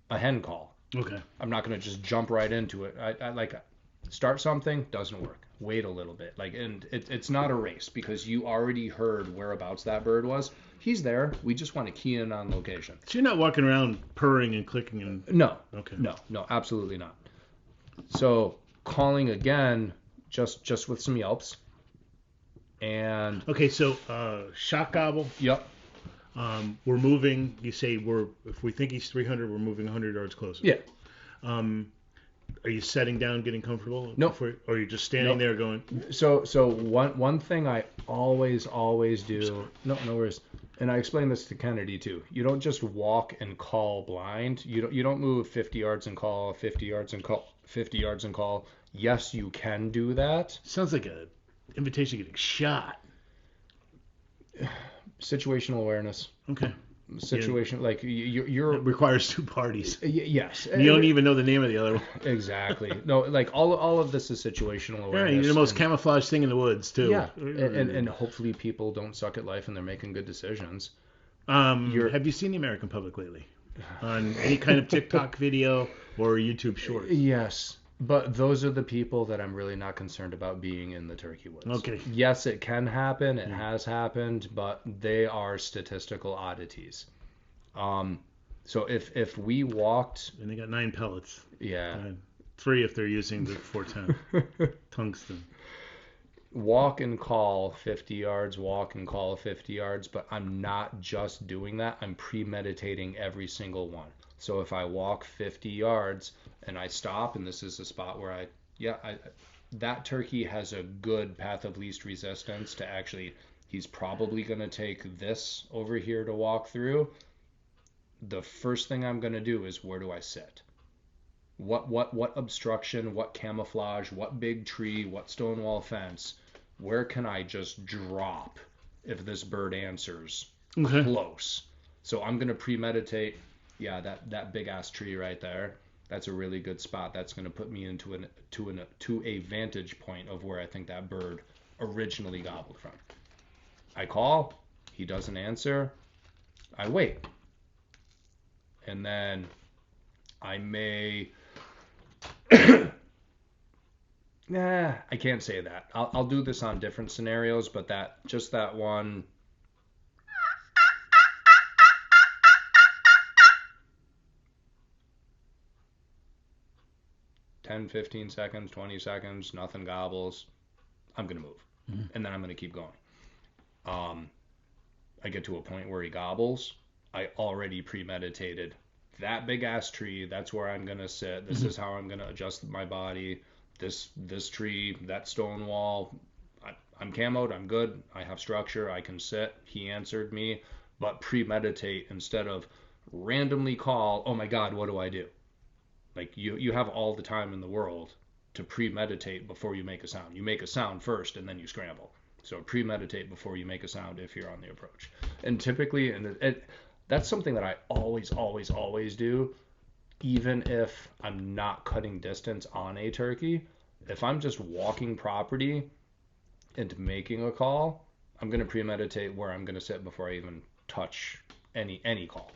Speaker 1: a hen call.
Speaker 2: Okay.
Speaker 1: I'm not going to just jump right into it. I like start something, doesn't work. Wait a little bit. And it's not a race because you already heard whereabouts that bird was. He's there. We just want to key in on location.
Speaker 2: So you're not walking around purring and clicking and.
Speaker 1: No.
Speaker 2: Okay.
Speaker 1: No, absolutely not. So calling again, just with some yelps. And
Speaker 2: Okay, so shock gobble.
Speaker 1: yep.
Speaker 2: We're moving. You say if we think he's 300, we're moving 100 yards closer.
Speaker 1: Yeah.
Speaker 2: Are you setting down, getting comfortable?
Speaker 1: Nope.
Speaker 2: Or are you just standing
Speaker 1: Nope.
Speaker 2: there going?
Speaker 1: So one thing I always do. No worries. And I explained this to Kennedy too. You don't just walk and call blind. You don't move 50 yards and call, 50 yards and call, 50 yards and call. Yes, you can do that.
Speaker 2: Sounds like an invitation getting shot.
Speaker 1: Situational awareness.
Speaker 2: Okay.
Speaker 1: Situation like you're
Speaker 2: It requires two parties.
Speaker 1: yes.
Speaker 2: You don't even know the name of the other one.
Speaker 1: Exactly. No, like all of this is situational
Speaker 2: Yeah,
Speaker 1: awareness.
Speaker 2: you're the most
Speaker 1: and-
Speaker 2: camouflaged thing in the woods too.
Speaker 1: Yeah, and hopefully people don't suck at life and they're making good decisions.
Speaker 2: Have you seen the American public lately? On any kind of TikTok video or YouTube shorts?
Speaker 1: Yes, but those are the people that I'm really not concerned about being in the turkey woods.
Speaker 2: Okay.
Speaker 1: Yes, it can happen. It has happened, but they are statistical oddities. So if we walked,
Speaker 2: And they got 9 pellets.
Speaker 1: yeah,
Speaker 2: 3 if they're using the 410 tungsten.
Speaker 1: walk and call 50 yards, walk and call 50 yards, but I'm not just doing that. I'm premeditating every single one. So if I walk 50 yards and I stop, and this is a spot where that turkey has a good path of least resistance to actually, he's probably going to take this over here to walk through. The first thing I'm going to do is where do I sit? What obstruction, what camouflage, what big tree, what stone wall fence, where can I just drop if this bird answers
Speaker 2: Okay.
Speaker 1: close? So I'm gonna premeditate. Yeah, that big ass tree right there. That's a really good spot. That's gonna put me into to a vantage point of where I think that bird originally gobbled from. I call. He doesn't answer. I wait, and then I may. Nah, I can't say that. I'll do this on different scenarios, but that one 10, 15 seconds, 20 seconds, nothing gobbles. I'm gonna move, and then I'm gonna keep going. Um, I get to a point where he gobbles. I already premeditated that big ass tree. That's where I'm gonna sit. This is how I'm gonna adjust my body. This tree, that stone wall. I'm camoed. I'm good. I have structure. I can sit. He answered me, but premeditate instead of randomly call. Oh my God, what do I do? Like you have all the time in the world to premeditate before you make a sound. You make a sound first and then you scramble. So premeditate before you make a sound if you're on the approach. And typically, that's something that I always do, even if I'm not cutting distance on a turkey. If I'm just walking property and making a call, I'm going to premeditate where I'm going to sit before I even touch any call.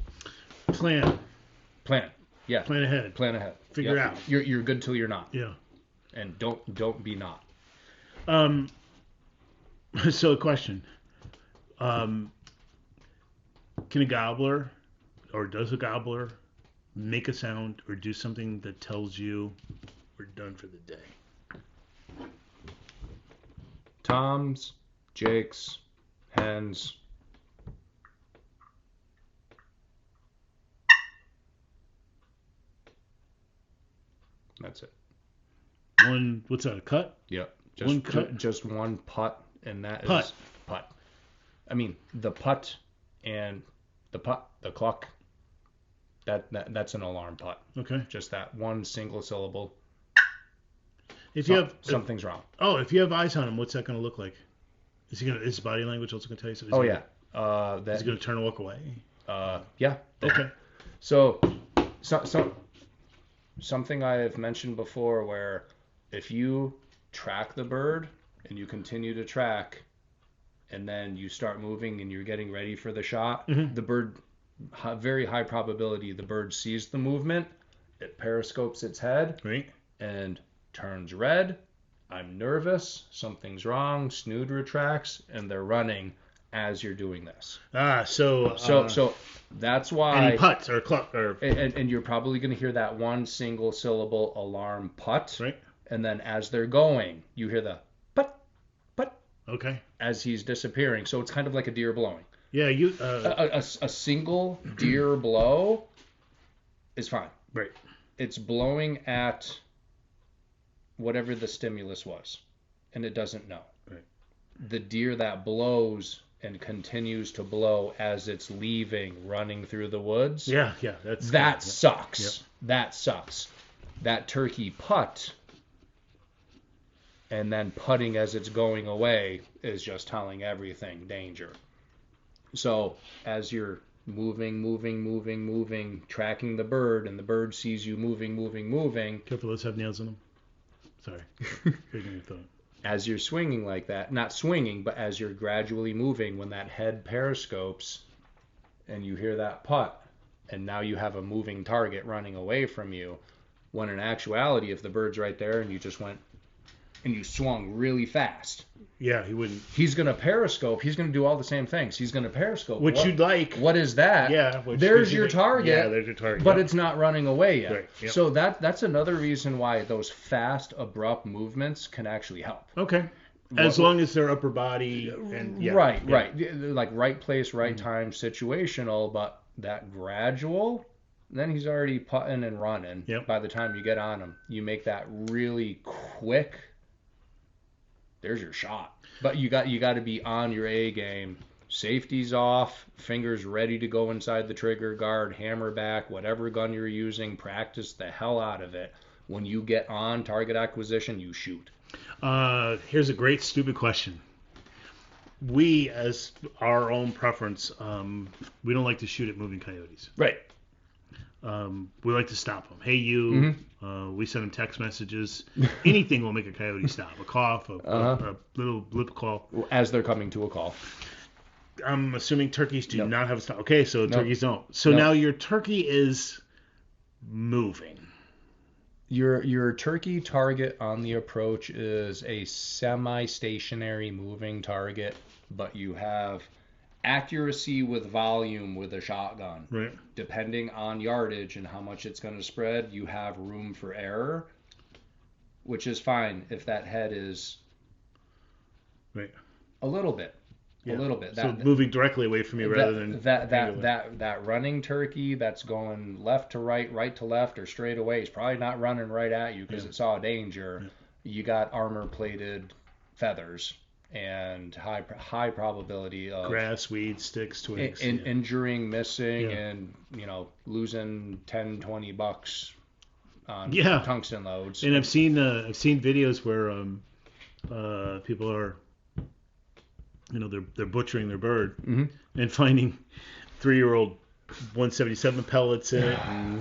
Speaker 2: Plan.
Speaker 1: Yeah.
Speaker 2: Plan ahead.
Speaker 1: Plan ahead.
Speaker 2: Figure out.
Speaker 1: You're good till you're not.
Speaker 2: Yeah.
Speaker 1: And don't be not.
Speaker 2: So a question. Can a gobbler, or does a gobbler, make a sound or do something that tells you we're done for the day?
Speaker 1: Toms, Jakes, hens. That's it.
Speaker 2: What's that, a cut?
Speaker 1: Yep.
Speaker 2: One cut?
Speaker 1: Just one putt, and that
Speaker 2: Putt.
Speaker 1: is putt. I mean, the putt and the cluck, that's an alarm putt.
Speaker 2: Okay.
Speaker 1: Just that one single syllable.
Speaker 2: If you have
Speaker 1: something's wrong.
Speaker 2: If you have eyes on him, what's that going to look like? Is his body language also going to tell you something?
Speaker 1: Yeah.
Speaker 2: Is he going to turn and walk away?
Speaker 1: Yeah.
Speaker 2: Okay.
Speaker 1: So something I have mentioned before, where if you track the bird and you continue to track, and then you start moving and you're getting ready for the shot, the bird, very high probability, the bird sees the movement, it periscopes its head,
Speaker 2: Right.
Speaker 1: and turns red. I'm nervous, something's wrong, snood retracts, and they're running as you're doing this. So that's why.
Speaker 2: And he putts or cluck or.
Speaker 1: And you're probably going to hear that one single syllable alarm putt.
Speaker 2: Right.
Speaker 1: And then as they're going, you hear the putt, putt.
Speaker 2: Okay.
Speaker 1: As he's disappearing. So it's kind of like a deer blowing.
Speaker 2: Yeah,
Speaker 1: A single deer blow is fine.
Speaker 2: Right.
Speaker 1: It's blowing at whatever the stimulus was, and it doesn't know.
Speaker 2: Right.
Speaker 1: The deer that blows and continues to blow as it's leaving, running through the woods.
Speaker 2: Yeah,
Speaker 1: that sucks.
Speaker 2: Yep.
Speaker 1: That sucks. That turkey putt and then putting as it's going away is just telling everything danger. So as you're moving, tracking the bird, and the bird sees you moving.
Speaker 2: Careful, those have nails in them. Sorry. Figuring your thought.
Speaker 1: As you're swinging like that, not swinging, but as you're gradually moving, when that head periscopes and you hear that putt, and now you have a moving target running away from you, when in actuality, if the bird's right there and you just went and you swung really fast.
Speaker 2: Yeah, he wouldn't.
Speaker 1: He's going to periscope. He's going to do all the same things. He's going to periscope.
Speaker 2: Which you'd like.
Speaker 1: What is that?
Speaker 2: Yeah.
Speaker 1: There's your target.
Speaker 2: Yeah, there's your target.
Speaker 1: But it's not running away yet.
Speaker 2: Right. Yep.
Speaker 1: So that's another reason why those fast, abrupt movements can actually help.
Speaker 2: Okay. As long as their upper body and
Speaker 1: right. Like right place, right time, situational, but that gradual, then he's already putting and running.
Speaker 2: Yep.
Speaker 1: By the time you get on him, you make that really quick. There's your shot. But you got to be on your A game Safety's off, fingers ready to go inside the trigger guard, hammer back, whatever gun you're using, practice the hell out of it. When you get on target acquisition, you shoot.
Speaker 2: Here's a great stupid question. We, as our own preference, we don't like to shoot at moving coyotes.
Speaker 1: Right.
Speaker 2: We like to stop them. Hey, you. We send them text messages. Anything will make a coyote stop. A cough, a little lip call.
Speaker 1: As they're coming to a call.
Speaker 2: I'm assuming turkeys do not have a stop. Okay, so turkeys don't. So
Speaker 1: Nope.
Speaker 2: now your turkey is moving.
Speaker 1: Your turkey target on the approach is a semi-stationary moving target, but you have accuracy with volume with a shotgun.
Speaker 2: Right.
Speaker 1: Depending on yardage and how much it's going to spread, you have room for error, which is fine if that head is
Speaker 2: Right.
Speaker 1: a little bit. A little bit.
Speaker 2: So moving directly away from you rather than
Speaker 1: that running turkey that's going left to right, right to left, or straight away is probably not running right at you because it saw danger. You got armor-plated feathers and high probability of
Speaker 2: grass, weeds, sticks, twigs,
Speaker 1: injuring, missing, and losing $10-$20 on tungsten loads.
Speaker 2: And I've seen videos where people are. They're butchering their bird and finding 3-year-old 177 pellets in it.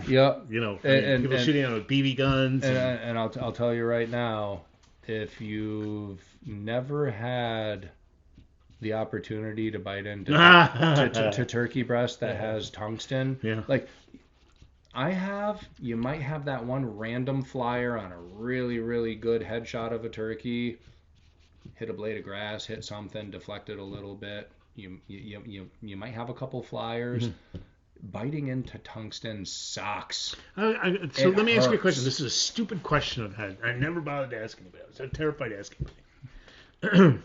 Speaker 1: Yep.
Speaker 2: People shooting on with BB guns.
Speaker 1: And I'll tell you right now, if you've never had the opportunity to bite into to turkey breast that has tungsten, like I have, you might have that one random flyer on a really, really good headshot of a turkey. Hit a blade of grass, hit something, deflect it a little bit. You might have a couple flyers. Biting into tungsten sucks.
Speaker 2: So let me ask you a question. This is a stupid question I've had. I never bothered to ask anybody. I was so terrified to ask anybody.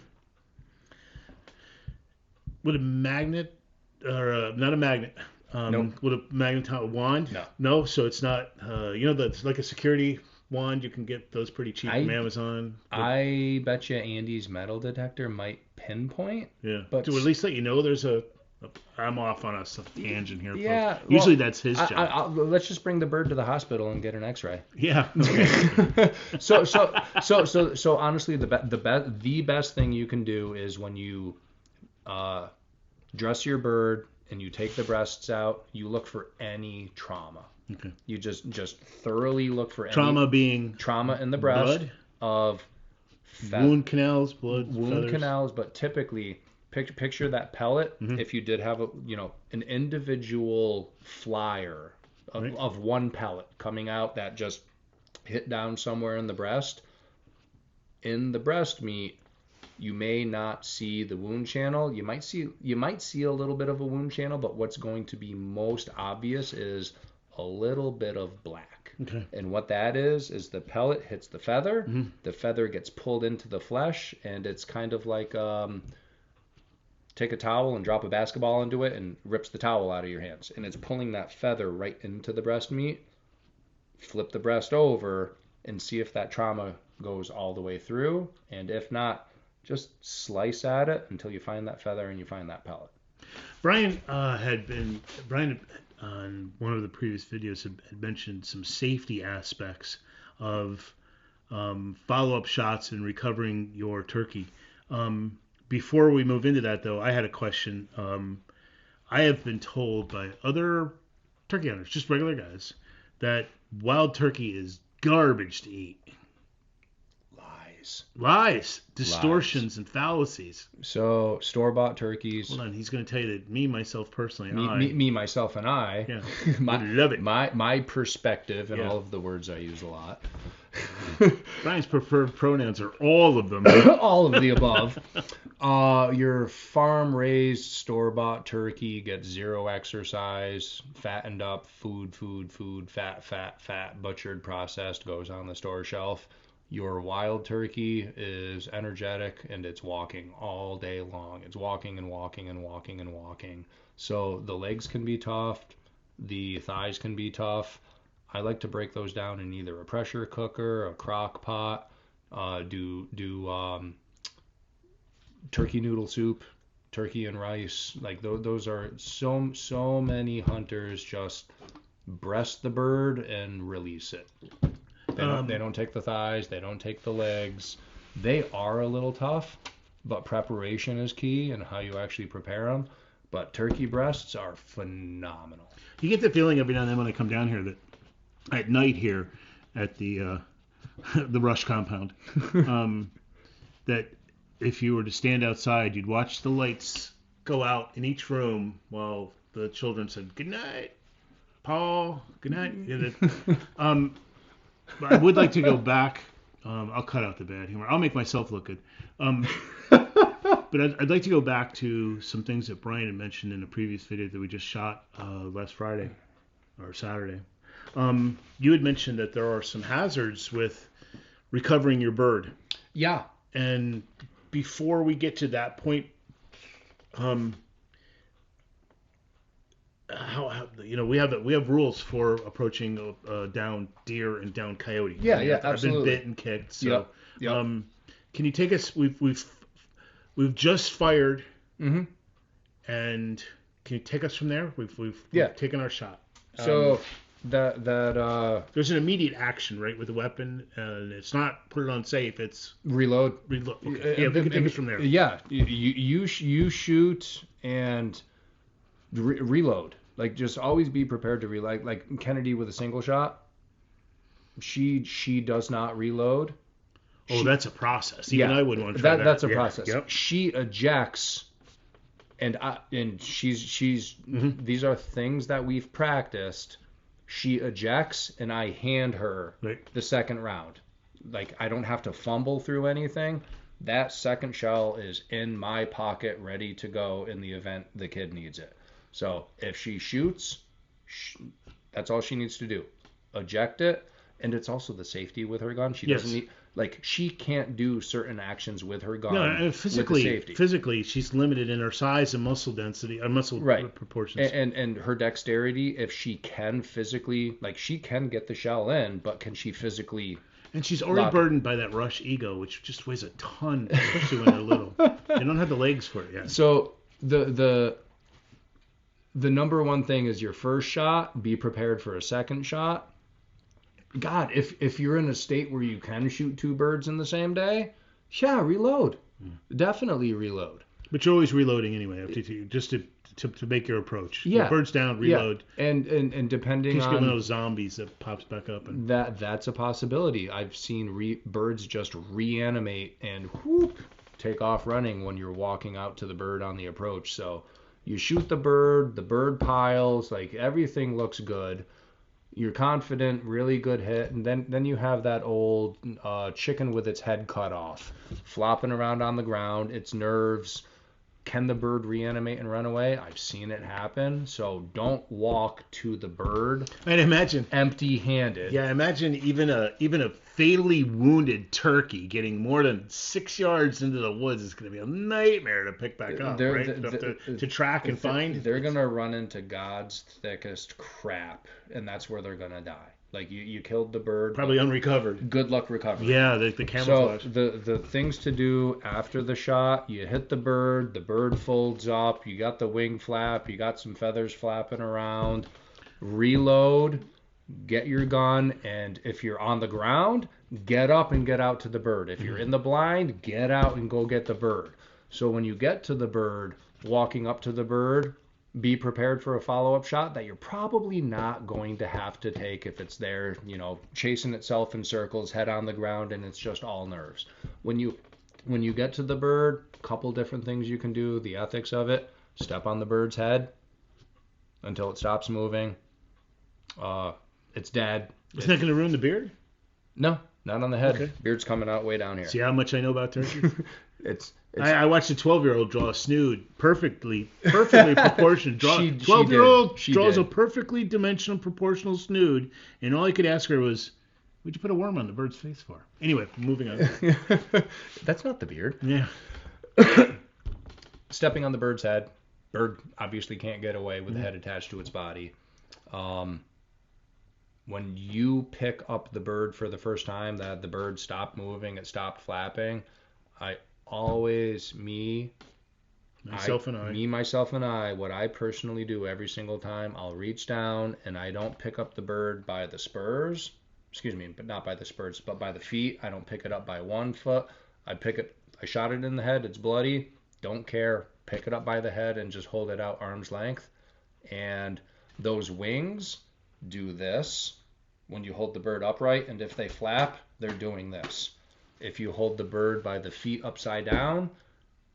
Speaker 2: Would a magnet, or not a magnet,
Speaker 1: Nope.
Speaker 2: would a magnet wand?
Speaker 1: No.
Speaker 2: No, so it's not, that's like a security wand. You can get those pretty cheap from Amazon.
Speaker 1: I bet you Andy's metal detector might pinpoint.
Speaker 2: Yeah,
Speaker 1: but
Speaker 2: to at least let you know there's I'm off on a tangent here.
Speaker 1: Yeah,
Speaker 2: folks. Usually that's his job.
Speaker 1: Let's just bring the bird to the hospital and get an X-ray.
Speaker 2: Yeah. Okay.
Speaker 1: So honestly, the best thing you can do is when you dress your bird and you take the breasts out, you look for any trauma.
Speaker 2: Okay.
Speaker 1: You just thoroughly look for
Speaker 2: trauma, being
Speaker 1: trauma in the breast,
Speaker 2: blood?
Speaker 1: Of
Speaker 2: wound canals, blood,
Speaker 1: wound
Speaker 2: feathers.
Speaker 1: canals, but typically picture that pellet. If you did have an individual flyer of one pellet coming out that just hit down somewhere in the breast. In the breast meat, you may not see the wound channel. You might see a little bit of a wound channel, but what's going to be most obvious is a little bit of black.
Speaker 2: Okay.
Speaker 1: And what that is the pellet hits the feather. The feather gets pulled into the flesh, and it's kind of like take a towel and drop a basketball into it and rips the towel out of your hands. And it's pulling that feather right into the breast meat. Flip the breast over and see if that trauma goes all the way through. And if not, just slice at it until you find that feather and you find that pellet.
Speaker 2: Brian on one of the previous videos had mentioned some safety aspects of follow-up shots and recovering your turkey. Before we move into that, though, I had a question. I have been told by other turkey hunters, just regular guys, that wild turkey is garbage to eat. Lies, distortions, and fallacies.
Speaker 1: So store-bought turkeys.
Speaker 2: Hold on, he's going to tell you that me, myself, personally,
Speaker 1: me, myself, and I.
Speaker 2: Yeah,
Speaker 1: love it. My perspective, and all of the words I use a lot.
Speaker 2: Brian's preferred pronouns are all of them.
Speaker 1: All of the above. Your farm-raised store-bought turkey gets zero exercise, fattened up, food, fat, butchered, processed, goes on the store shelf. Your wild turkey is energetic and it's walking all day long. It's walking and walking and walking and walking. So the legs can be tough, the thighs can be tough. I like to break those down in either a pressure cooker, a crock pot, do turkey noodle soup, turkey and rice. Like those are so many hunters just breast the bird and release it. They don't take the thighs, they don't take the legs. They are a little tough, but preparation is key and how you actually prepare them. But turkey breasts are phenomenal.
Speaker 2: You get the feeling every now and then when I come down here that at night here at the the Rush compound, that if you were to stand outside, you'd watch the lights go out in each room while the children said, "Good night, Paul. Good night." But I would like to go back. I'll cut out the bad humor. I'll make myself look good. But I'd like to go back to some things that Brian had mentioned in a previous video that we just shot last Friday or Saturday. You had mentioned that there are some hazards with recovering your bird.
Speaker 1: Yeah.
Speaker 2: And before we get to that point, we have rules for approaching down deer and down coyote.
Speaker 1: Yeah,
Speaker 2: I've
Speaker 1: absolutely.
Speaker 2: been bit and kicked. So,
Speaker 1: Yep.
Speaker 2: Can you take us? We've just fired,
Speaker 1: Mm-hmm.
Speaker 2: and can you take us from there? We've taken our shot.
Speaker 1: So that
Speaker 2: there's an immediate action, right, with the weapon, and it's not put it on safe. It's
Speaker 1: reload.
Speaker 2: Okay. Yeah, we can take us from there.
Speaker 1: Yeah, you shoot and reload. Like just always be prepared to reload. Like Kennedy with a single shot. She does not reload.
Speaker 2: That's a process. Even I wouldn't want to try that.
Speaker 1: That's a process.
Speaker 2: Yep.
Speaker 1: She ejects, and she's these are things that we've practiced. She ejects, and I hand her the second round. Like I don't have to fumble through anything. That second shell is in my pocket, ready to go in the event the kid needs it. So if she shoots, that's all she needs to do. Eject it, and it's also the safety with her gun. She doesn't need. Like she can't do certain actions with her gun.
Speaker 2: No, physically,
Speaker 1: with the safety.
Speaker 2: Physically, she's limited in her size and muscle density, muscle proportions.
Speaker 1: And her dexterity, if she can physically, like she can get the shell in, but can she physically?
Speaker 2: And she's already burdened by that rush ego, which just weighs a ton, especially when they're little. They don't have the legs for it yet.
Speaker 1: So the number one thing is your first shot. Be prepared for a second shot. God, if you're in a state where you can shoot two birds in the same day, reload. Definitely reload.
Speaker 2: But you're always reloading anyway, just to make your approach.
Speaker 1: Yeah.
Speaker 2: The bird's down, reload.
Speaker 1: Yeah. And depending
Speaker 2: on...
Speaker 1: on...
Speaker 2: one of those zombies that pops back up. And...
Speaker 1: That's a possibility. I've seen birds just reanimate and whoop, take off running when you're walking out to the bird on the approach. So you shoot the bird piles, like everything looks good. You're confident, really good hit, and then you have that old chicken with its head cut off, flopping around on the ground, its nerves. Can the bird reanimate and run away? I've seen it happen, so don't walk to the bird.
Speaker 2: And imagine
Speaker 1: empty-handed.
Speaker 2: Yeah, imagine even a fatally wounded turkey getting more than 6 yards into the woods is going to be a nightmare to pick back up, right? To track and find.
Speaker 1: They're going to run into God's thickest crap, and that's where they're going to die. Like you killed the bird.
Speaker 2: Probably unrecovered.
Speaker 1: Good luck recovering.
Speaker 2: Yeah, the camouflage.
Speaker 1: So the things to do after the shot, you hit the bird folds up, you got the wing flap, you got some feathers flapping around. Reload, get your gun, and if you're on the ground, get up and get out to the bird. If you're in the blind, get out and go get the bird. So when you get to the bird, walking up to the bird, be prepared for a follow-up shot that you're probably not going to have to take if it's there, chasing itself in circles, head on the ground, and it's just all nerves. When you get to the bird, a couple different things you can do. The ethics of it: step on the bird's head until it stops moving. It's dead.
Speaker 2: Isn't that going to ruin the beard?
Speaker 1: No, not on the head.
Speaker 2: Okay.
Speaker 1: Beard's coming out way down here.
Speaker 2: See how much I know about turkey?
Speaker 1: I
Speaker 2: watched a 12-year-old draw a snood perfectly proportioned. 12-year-old draws a perfectly dimensional proportional snood, and all I could ask her was, "What'd you put a worm on the bird's face for?" Anyway, moving on.
Speaker 1: That's not the beard.
Speaker 2: Yeah.
Speaker 1: Stepping on the bird's head. Bird obviously can't get away with the head attached to its body. When you pick up the bird for the first time, that the bird stopped moving, it stopped flapping, Me, myself, and I, what I personally do every single time, I'll reach down and I don't pick up the bird by the spurs. Excuse me, but not by the spurs, but by the feet. I don't pick it up by 1 foot. I shot it in the head. It's bloody. Don't care. Pick it up by the head and just hold it out arm's length. And those wings do this when you hold the bird upright. And if they flap, they're doing this. If you hold the bird by the feet upside down,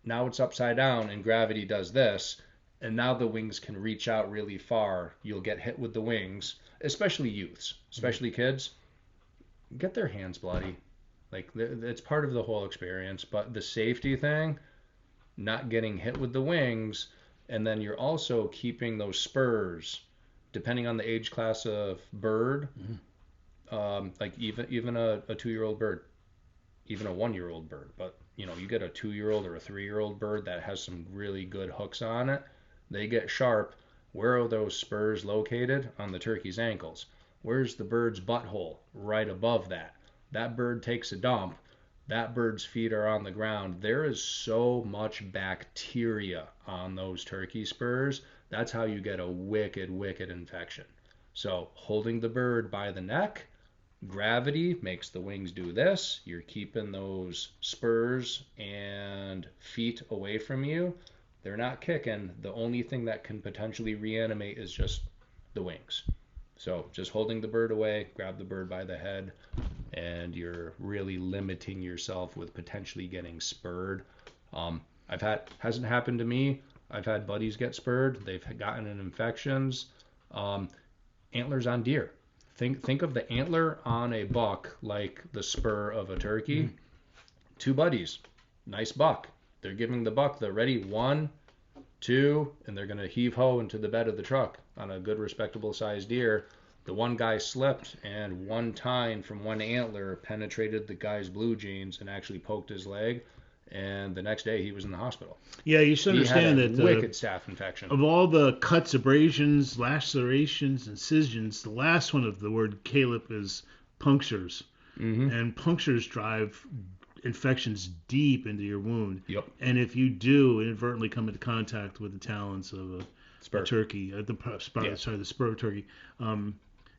Speaker 1: now it's upside down and gravity does this, and now the wings can reach out really far. You'll get hit with the wings, especially youths, especially kids. Get their hands bloody. Like, it's part of the whole experience, but the safety thing, not getting hit with the wings, and then you're also keeping those spurs, depending on the age class of bird, like even a 2-year-old bird, even a 1-year-old bird, but you get a 2-year-old or a 3-year-old bird that has some really good hooks on it. They get sharp. Where are those spurs located? On the turkey's ankles. Where's the bird's butthole? Right above that. That bird takes a dump. That bird's feet are on the ground. There is so much bacteria on those turkey spurs. That's how you get a wicked, wicked infection. So holding the bird by the neck, gravity makes the wings do this. You're keeping those spurs and feet away from you. They're not kicking. The only thing that can potentially reanimate is just the wings. So just holding the bird away, grab the bird by the head, and you're really limiting yourself with potentially getting spurred. Hasn't happened to me. I've had buddies get spurred. They've gotten infections. Antlers on deer. Think of the antler on a buck like the spur of a turkey. Mm-hmm. 2 buddies, nice buck. They're giving the buck the ready 1, 2, and they're going to heave ho into the bed of the truck on a good respectable sized deer. The one guy slipped and one tine from one antler penetrated the guy's blue jeans and actually poked his leg. And the next day he was in the hospital.
Speaker 2: Yeah, you should understand that
Speaker 1: wicked staph infection.
Speaker 2: Of all the cuts, abrasions, lacerations, incisions, the last one of the word Caleb is punctures. Mm-hmm. And punctures drive infections deep into your wound.
Speaker 1: Yep.
Speaker 2: And if you do inadvertently come into contact with the talons of a turkey, the spur of turkey,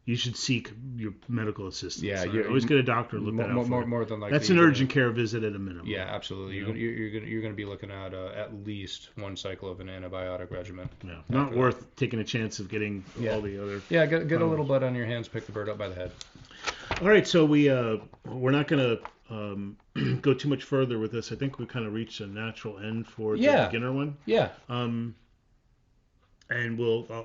Speaker 2: you should seek your medical assistance.
Speaker 1: Yeah,
Speaker 2: you always get a doctor to look that up.
Speaker 1: More than likely.
Speaker 2: That's an urgent care visit at a minimum.
Speaker 1: Yeah, absolutely. You're going to be looking at least 1 cycle of an antibiotic regimen.
Speaker 2: Yeah, not worth taking a chance of getting all the other.
Speaker 1: Yeah, get a little blood on your hands. Pick the bird up by the head.
Speaker 2: All right, so we're not going to go too much further with this. I think we kind of reached a natural end for the beginner one.
Speaker 1: Yeah.
Speaker 2: And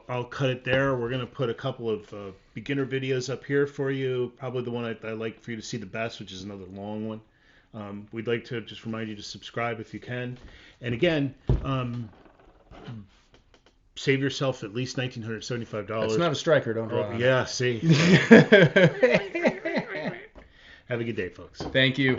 Speaker 2: I'll cut it there. We're going to put a couple of beginner videos up here for you. Probably the one I like for you to see the best, which is another long one. We'd like to just remind you to subscribe if you can. And again, save yourself at least $1,975.
Speaker 1: It's not a striker, don't draw.
Speaker 2: Yeah, see. Have a good day, folks.
Speaker 1: Thank you.